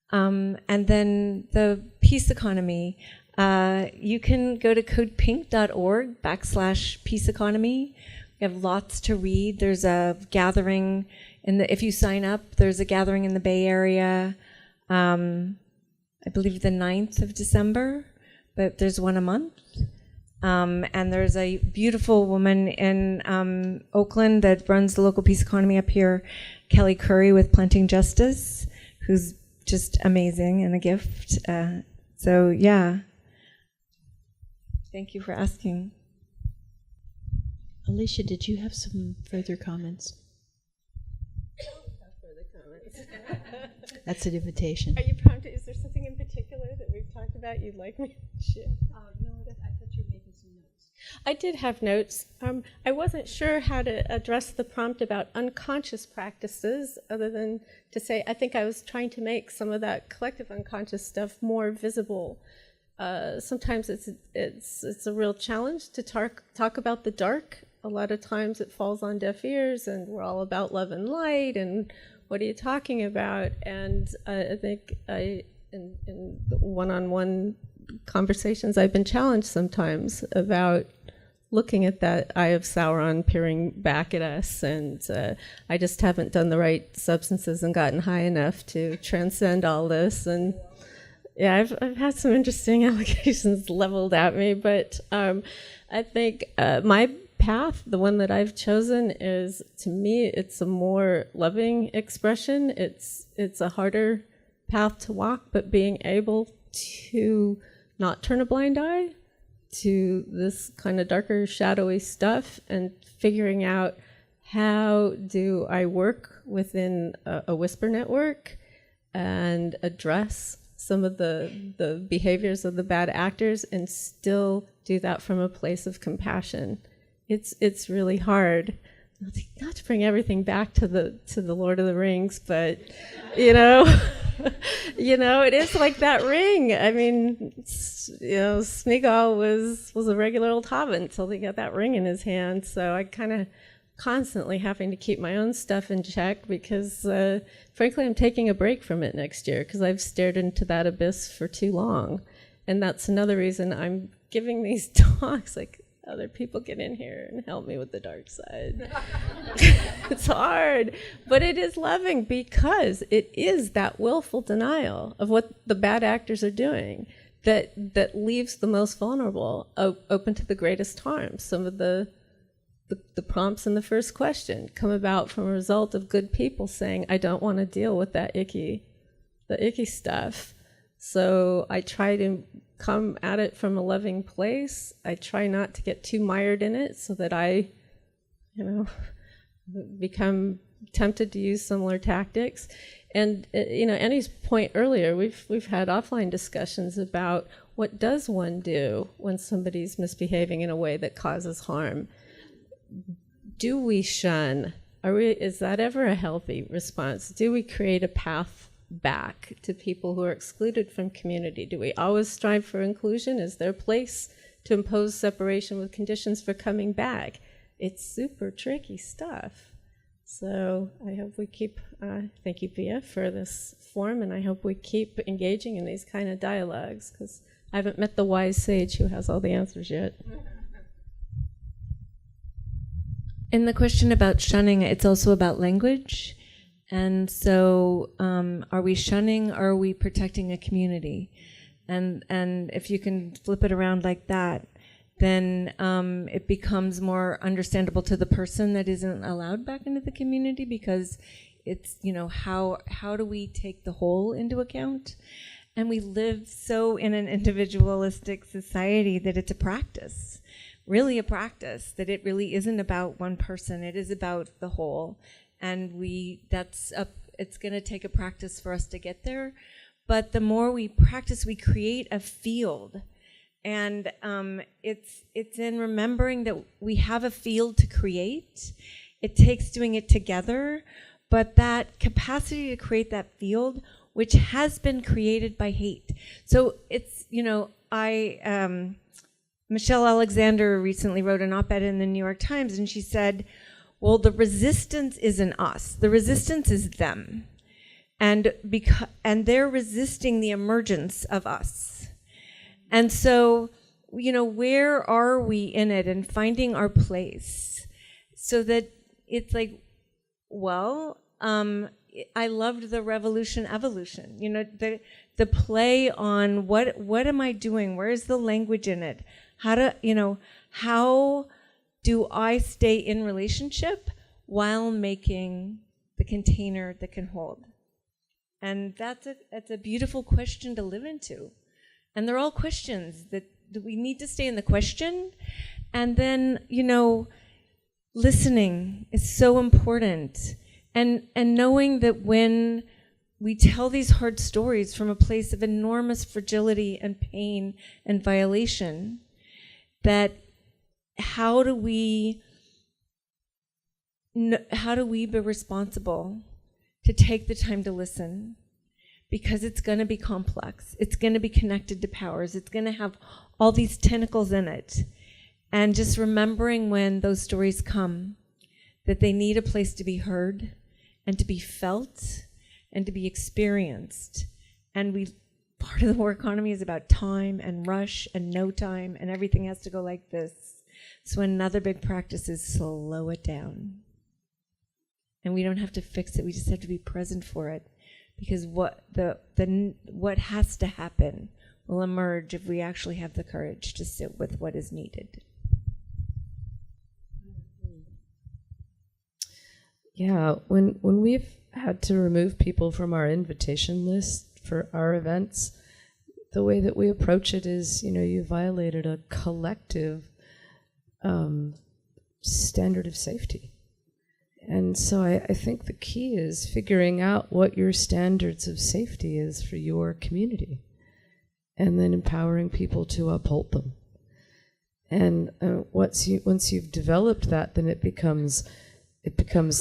And then the peace economy. You can go to codepink.org/peace economy. We have lots to read. There's a gathering if you sign up, there's a gathering in the Bay Area, I believe the 9th of December, but there's one a month. And there's a beautiful woman in Oakland that runs the local peace economy up here, Kelly Curry with Planting Justice, who's just amazing and a gift. So yeah. Thank you for asking. Alicia, did you have some further comments? That's an invitation. Are you prompted? Is there something in particular that we've talked about you'd like me to share? No, I thought you were making some notes. I did have notes. I wasn't sure how to address the prompt about unconscious practices, other than to say I think I was trying to make some of that collective unconscious stuff more visible. Sometimes it's a real challenge to talk about the dark. A lot of times it falls on deaf ears, and we're all about love and light, and what are you talking about? And I think in the one-on-one conversations, I've been challenged sometimes about looking at that eye of Sauron peering back at us, and I just haven't done the right substances and gotten high enough to transcend all this. And yeah, I've had some interesting allegations leveled at me, but I think my path, the one that I've chosen, is, to me, it's a more loving expression. It's a harder path to walk, but being able to not turn a blind eye to this kind of darker, shadowy stuff, and figuring out how do I work within a whisper network and address some of the behaviors of the bad actors and still do that from a place of compassion. It's really hard. Not to bring everything back to the Lord of the Rings, but you know, it is like that ring. I mean, Smeagol was a regular old hobbit until he got that ring in his hand. So I kind of constantly having to keep my own stuff in check because, frankly, I'm taking a break from it next year because I've stared into that abyss for too long, and that's another reason I'm giving these talks. Like, other people get in here and help me with the dark side. It's hard, but it is loving because it is that willful denial of what the bad actors are doing that leaves the most vulnerable open to the greatest harm. Some of the prompts in the first question come about from a result of good people saying, I don't want to deal with the icky stuff. So I try to come at it from a loving place. I try not to get too mired in it so that I, become tempted to use similar tactics. And Annie's point earlier, we've had offline discussions about what does one do when somebody's misbehaving in a way that causes harm. Do we shun? Is that ever a healthy response? Do we create a path back to people who are excluded from community? Do we always strive for inclusion? Is there a place to impose separation with conditions for coming back? It's super tricky stuff. So I hope we keep, thank you, Pia, for this forum, and I hope we keep engaging in these kind of dialogues, because I haven't met the wise sage who has all the answers yet. And the question about shunning, it's also about language. And so are we shunning or are we protecting a community? And if you can flip it around like that, then it becomes more understandable to the person that isn't allowed back into the community, because it's, how do we take the whole into account? And we live so in an individualistic society that it's a practice, really a practice, that it really isn't about one person, it is about the whole. And it's going to take a practice for us to get there. But the more we practice, we create a field. And it's in remembering that we have a field to create. It takes doing it together. But that capacity to create that field, which has been created by hate. So it's, Michelle Alexander recently wrote an op-ed in the New York Times, and she said, well, the resistance isn't us. The resistance is them. And they're resisting the emergence of us. And so, where are we in it, and finding our place so that it's like, well, I loved the revolution evolution, the play on what am I doing? Where is the language in it? How do I stay in relationship while making the container that can hold? And that's a beautiful question to live into. And they're all questions that we need to stay in the question. And then, listening is so important. And knowing that when we tell these hard stories from a place of enormous fragility and pain and violation, that how do we be responsible to take the time to listen? Because it's going to be complex. It's going to be connected to powers. It's going to have all these tentacles in it. And just remembering when those stories come, that they need a place to be heard and to be felt and to be experienced. And part of the war economy is about time and rush and no time, and everything has to go like this. So another big practice is slow it down. And we don't have to fix it, we just have to be present for it. Because what has to happen will emerge if we actually have the courage to sit with what is needed. Yeah, when we've had to remove people from our invitation list for our events, the way that we approach it is, you violated a collective standard of safety. And so I think the key is figuring out what your standards of safety is for your community, and then empowering people to uphold them. And once you've developed that, then it becomes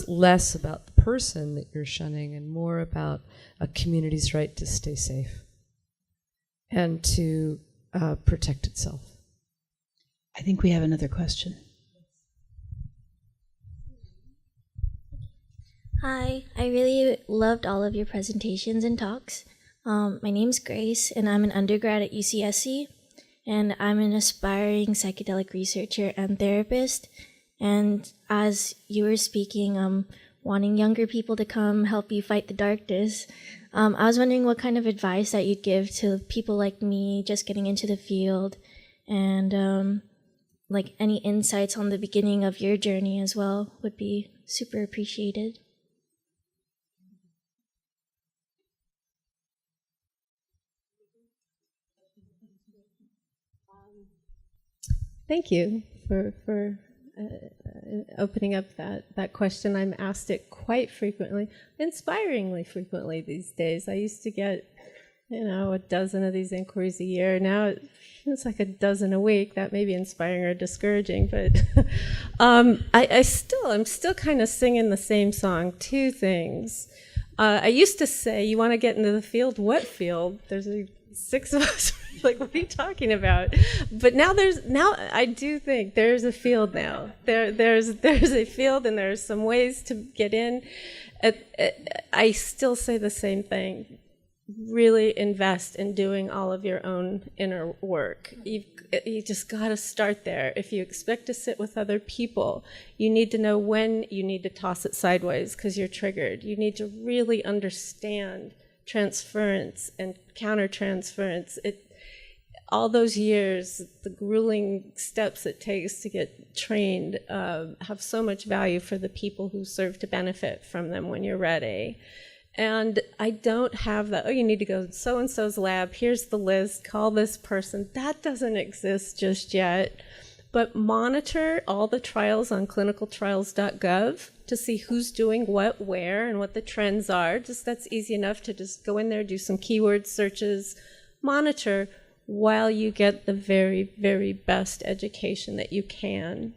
less about the person that you're shunning and more about a community's right to stay safe and to protect itself. I think we have another question. Hi, I really loved all of your presentations and talks. My name's Grace, and I'm an undergrad at UCSC, and I'm an aspiring psychedelic researcher and therapist. And as you were speaking, wanting younger people to come help you fight the darkness, I was wondering what kind of advice that you'd give to people like me just getting into the field, and like any insights on the beginning of your journey as well would be super appreciated. Thank you for opening up that question. I'm asked it quite frequently, inspiringly frequently these days. I used to get, a dozen of these inquiries a year. Now it's like a dozen a week. That may be inspiring or discouraging, but I'm still kind of singing the same song. Two things. I used to say, you want to get into the field? What field? There's 6 of us. Like, what are you talking about? But now I do think there's a field now. There's a field, and there's some ways to get in. I still say the same thing. Really invest in doing all of your own inner work. You just got to start there. If you expect to sit with other people, you need to know when you need to toss it sideways because you're triggered. You need to really understand transference and countertransference. All those years, the grueling steps it takes to get trained have so much value for the people who serve to benefit from them when you're ready. And I don't have that, you need to go to so-and-so's lab, here's the list, call this person. That doesn't exist just yet. But monitor all the trials on clinicaltrials.gov to see who's doing what, where, and what the trends are. That's easy enough to just go in there, do some keyword searches, monitor while you get the very, very best education that you can.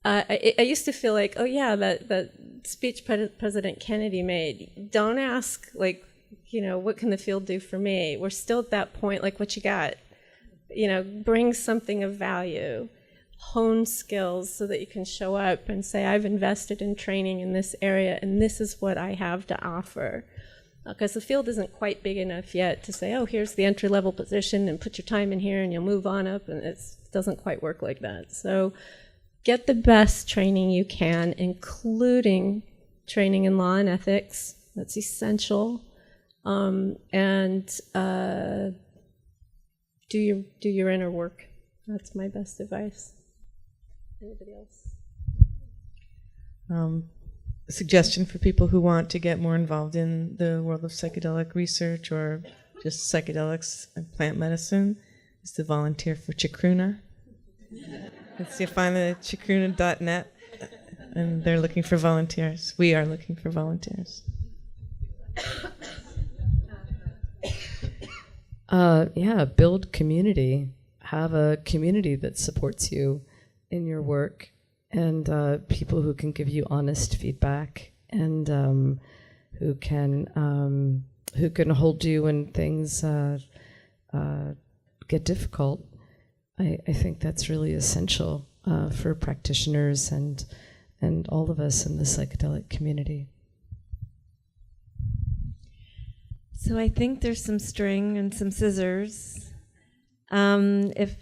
I used to feel like, that speech President Kennedy made, don't ask, what can the field do for me? We're still at that point, what you got? Bring something of value, hone skills so that you can show up and say, I've invested in training in this area, and this is what I have to offer. Because the field isn't quite big enough yet to say, here's the entry-level position, and put your time in here, and you'll move on up, and it doesn't quite work like that. So get the best training you can, including training in law and ethics. That's essential. And do your inner work. That's my best advice. Anybody else? A suggestion for people who want to get more involved in the world of psychedelic research or just psychedelics and plant medicine is to volunteer for Chacruna. You find it at chacruna.net, and they're looking for volunteers. We are looking for volunteers. Build community. Have a community that supports you in your work, and people who can give you honest feedback, and who can hold you when things get difficult. I think that's really essential for practitioners and all of us in the psychedelic community. So I think there's some string and some scissors. If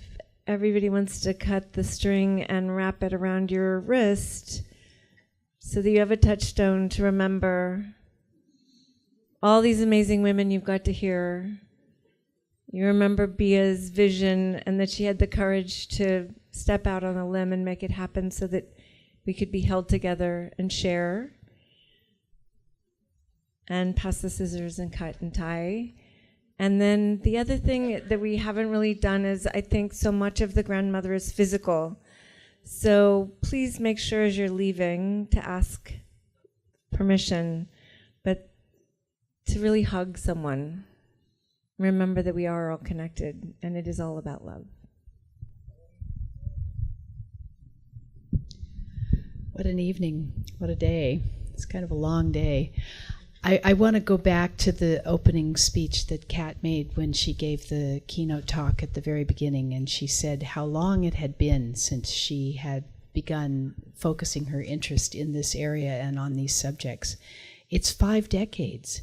everybody wants to cut the string and wrap it around your wrist so that you have a touchstone to remember all these amazing women you've got to hear. You remember Bia's vision and that she had the courage to step out on a limb and make it happen so that we could be held together and share and pass the scissors and cut and tie. And then the other thing that we haven't really done is I think so much of the grandmother is physical. So please make sure as you're leaving to ask permission, but to really hug someone. Remember that we are all connected and it is all about love. What an evening, what a day. It's kind of a long day. I want to go back to the opening speech that Kat made when she gave the keynote talk at the very beginning, and she said how long it had been since she had begun focusing her interest in this area and on these subjects. It's 5 decades.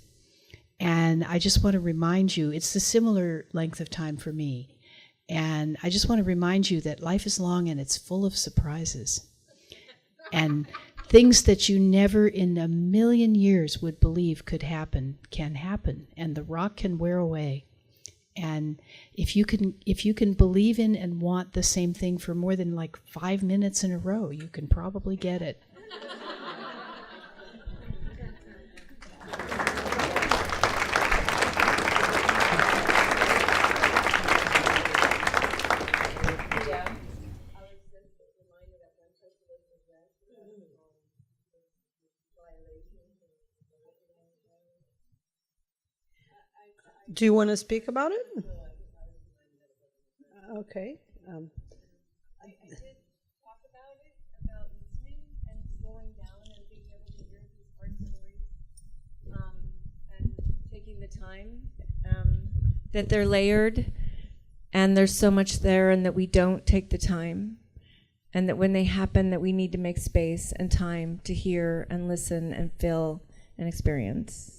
And I just want to remind you, it's a similar length of time for me. And I just want to remind you that life is long and it's full of surprises. And things that you never in a million years would believe could happen can happen, and the rock can wear away. And if you can believe in and want the same thing for more than like 5 minutes in a row, you can probably get it. Do you want to speak about it? Okay. I did talk about it, about listening and slowing down and being able to hear these hard stories, and taking the time, that they're layered and there's so much there, and that we don't take the time, and that when they happen that we need to make space and time to hear and listen and feel and experience.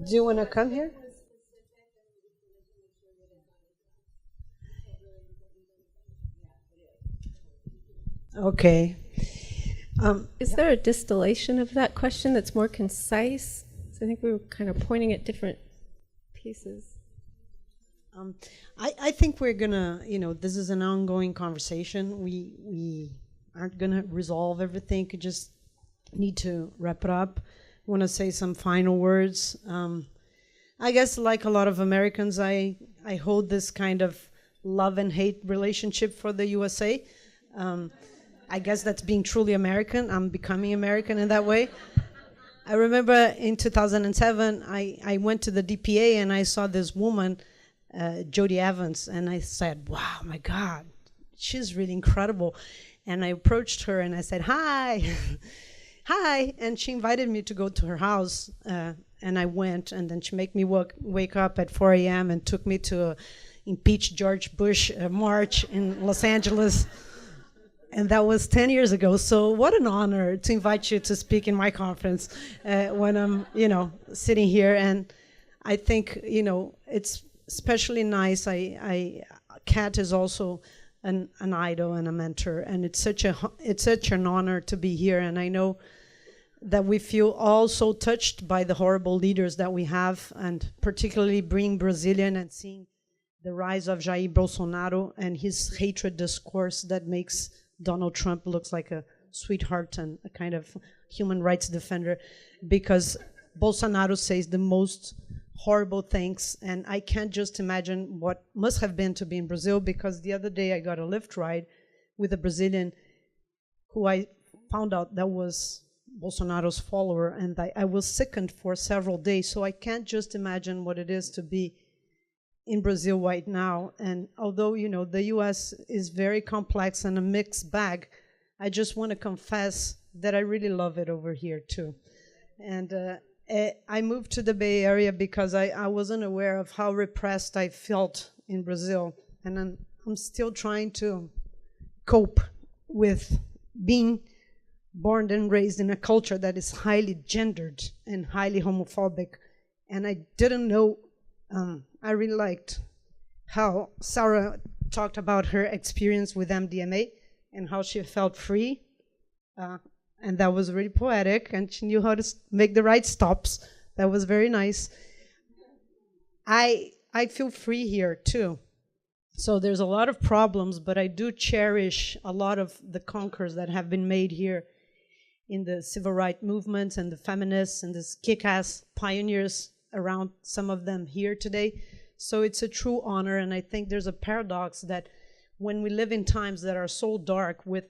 Do you want to come here? Okay. Is there a distillation of that question that's more concise? So I think we were kind of pointing at different pieces. I think we're gonna, this is an ongoing conversation. We aren't gonna resolve everything. We just need to wrap it up. I want to say some final words. I guess like a lot of Americans, I hold this kind of love and hate relationship for the USA. I guess that's being truly American. I'm becoming American in that way. I remember in 2007, I went to the DPA and I saw this woman, Jodie Evans, and I said, wow, my God, she's really incredible. And I approached her and I said, hi, hi. And she invited me to go to her house, and I went, and then she made me wake up at 4 a.m. and took me to a impeach George Bush march in Los Angeles. And that was 10 years ago. So what an honor to invite you to speak in my conference when I'm, sitting here. And I think, it's especially nice. Kat is also an idol and a mentor, and it's such an honor to be here. And I know that we feel all so touched by the horrible leaders that we have, and particularly being Brazilian and seeing the rise of Jair Bolsonaro and his hatred discourse that makes Donald Trump looks like a sweetheart and a kind of human rights defender, because Bolsonaro says the most horrible things. And I can't just imagine what must have been to be in Brazil, because the other day I got a Lyft ride with a Brazilian who I found out that was Bolsonaro's follower, and I was sickened for several days. So I can't just imagine what it is to be in Brazil right now. And although, the US is very complex and a mixed bag, I just want to confess that I really love it over here too. And I moved to the Bay Area because I wasn't aware of how repressed I felt in Brazil. And I'm still trying to cope with being born and raised in a culture that is highly gendered and highly homophobic. And I didn't know, I really liked how Sarah talked about her experience with MDMA and how she felt free. And that was really poetic, and she knew how to make the right stops. That was very nice. I feel free here too. So there's a lot of problems, but I do cherish a lot of the conquers that have been made here in the civil rights movements and the feminists and the kick-ass pioneers around, some of them here today. So it's a true honor, and I think there's a paradox that when we live in times that are so dark with,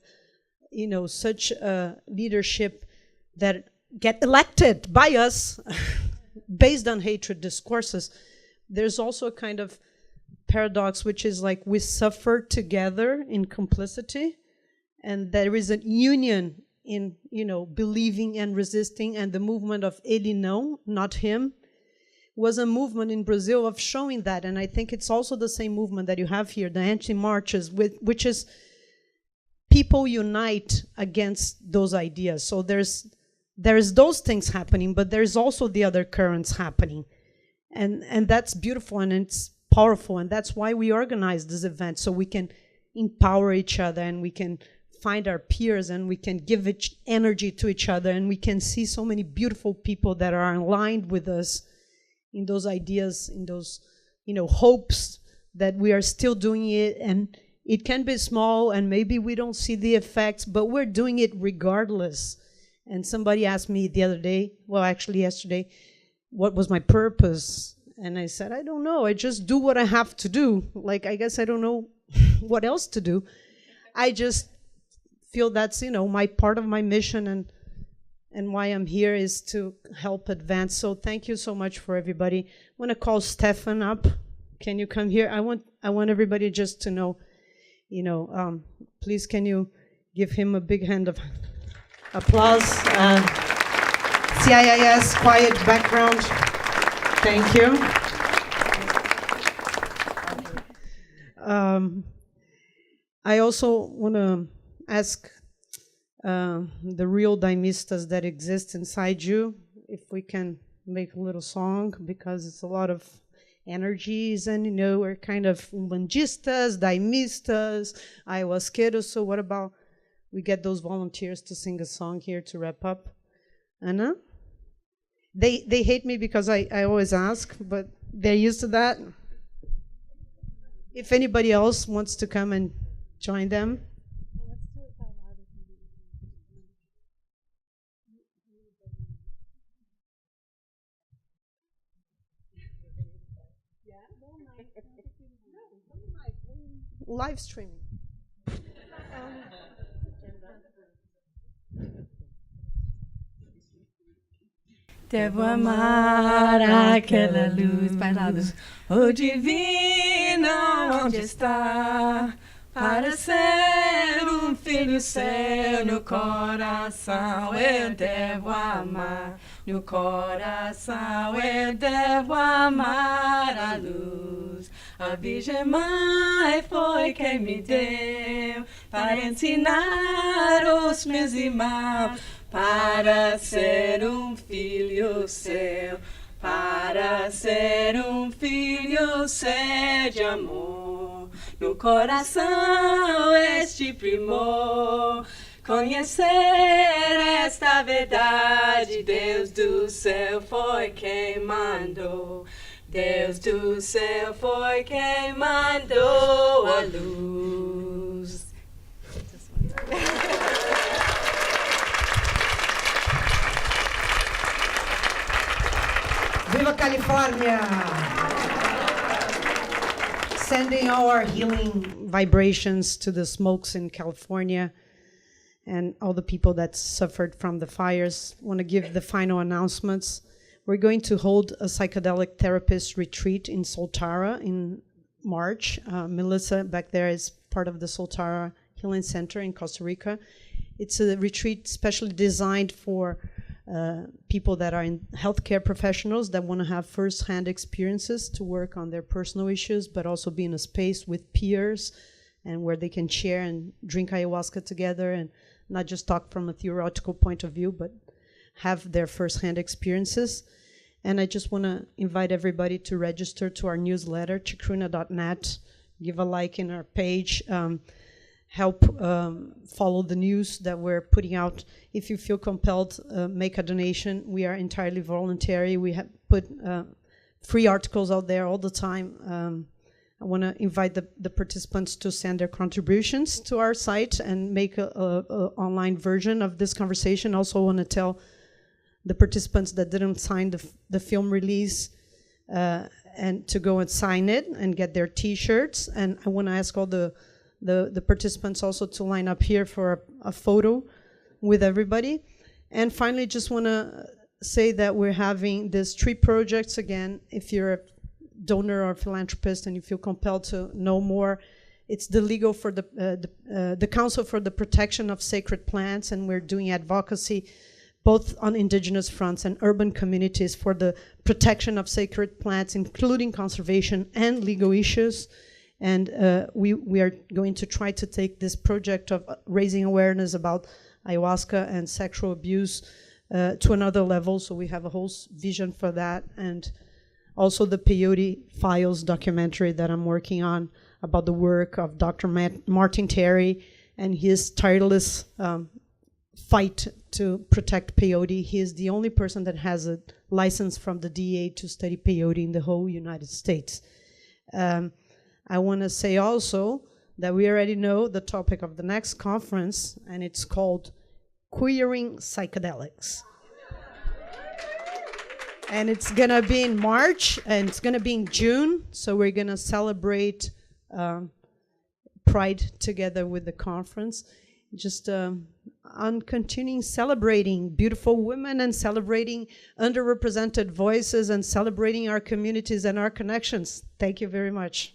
you know, such leadership that get elected by us based on hatred discourses, there's also a kind of paradox, which is like we suffer together in complicity, and there is a union in, you know, believing and resisting. And the movement of Ele Não, not him, was a movement in Brazil of showing that. And I think it's also the same movement that you have here, the anti-marches, which is people unite against those ideas. So there's those things happening, but there's also the other currents happening. And that's beautiful, and it's powerful, and that's why we organize this event, so we can empower each other, and we can find our peers, and we can give energy to each other, and we can see so many beautiful people that are aligned with us in those ideas, in those, you know, hopes that we are still doing it. And it can be small, and maybe we don't see the effects, but we're doing it regardless. And somebody asked me the other day, well, actually yesterday, what was my purpose? And I said, I don't know. I just do what I have to do. Like, I guess I don't know what else to do. I just feel that's, you know, my part of my mission, and why I'm here is to help advance. So thank you so much for everybody. I want to call Stefan up. Can you come here? I want everybody just to know, you know, please can you give him a big hand of applause. CIIS, quiet background. Thank you. I also want to ask the real dimistas that exist inside you, if we can make a little song, because it's a lot of energies, and, you know, we're kind of umbandistas, dimistas, ayahuasqueros. So what about we get those volunteers to sing a song here to wrap up? Anna? They hate me because I always ask, but they're used to that. If anybody else wants to come and join them. Live streaming. Devo amar aquela luz, bailado, o divino, onde está? Para ser filho seu no coração, eu devo amar. No coração eu devo amar a luz. A Virgem Mãe foi quem me deu para ensinar os meus irmãos, para ser filho seu, para ser filho seu de amor. No coração este primor, conhecer esta verdade, Deus do céu foi quem mandou. Deus do céu foi quem mandou a luz. Viva California! Sending our healing vibrations to the smokes in California and all the people that suffered from the fires. I want to give the final announcements. We're going to hold a psychedelic therapist retreat in Soltara in March. Melissa back there is part of the Soltara Healing Center in Costa Rica. It's a retreat specially designed for people that are in healthcare professionals that want to have first-hand experiences to work on their personal issues, but also be in a space with peers and where they can share and drink ayahuasca together and not just talk from a theoretical point of view, but have their first-hand experiences. And I just want to invite everybody to register to our newsletter, chacruna.net, give a like in our page, help follow the news that we're putting out. If you feel compelled, make a donation. We are entirely voluntary. We have put free articles out there all the time. I want to invite the participants to send their contributions to our site and make a online version of this conversation. Also want to tell the participants that didn't sign the film release and to go and sign it and get their T-shirts. And I want to ask all the participants also to line up here for a photo with everybody. And finally, just want to say that we're having these 3 projects again. If you're a donor or philanthropist and you feel compelled to know more, it's the legal for the Council for the Protection of Sacred Plants, and we're doing advocacy both on indigenous fronts and urban communities for the protection of sacred plants, including conservation and legal issues. And we are going to try to take this project of raising awareness about ayahuasca and sexual abuse to another level. So we have a whole vision for that. And also the Peyote Files documentary that I'm working on about the work of Dr. Martin Terry and his tireless fight to protect peyote. He is the only person that has a license from the DEA to study peyote in the whole United States. I want to say also that we already know the topic of the next conference, and it's called Queering Psychedelics. And it's going to be in March, and it's going to be in June, so we're going to celebrate Pride together with the conference. Just on continuing celebrating beautiful women and celebrating underrepresented voices and celebrating our communities and our connections. Thank you very much.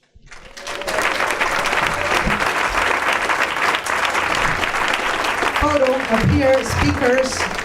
Photo of here, speakers.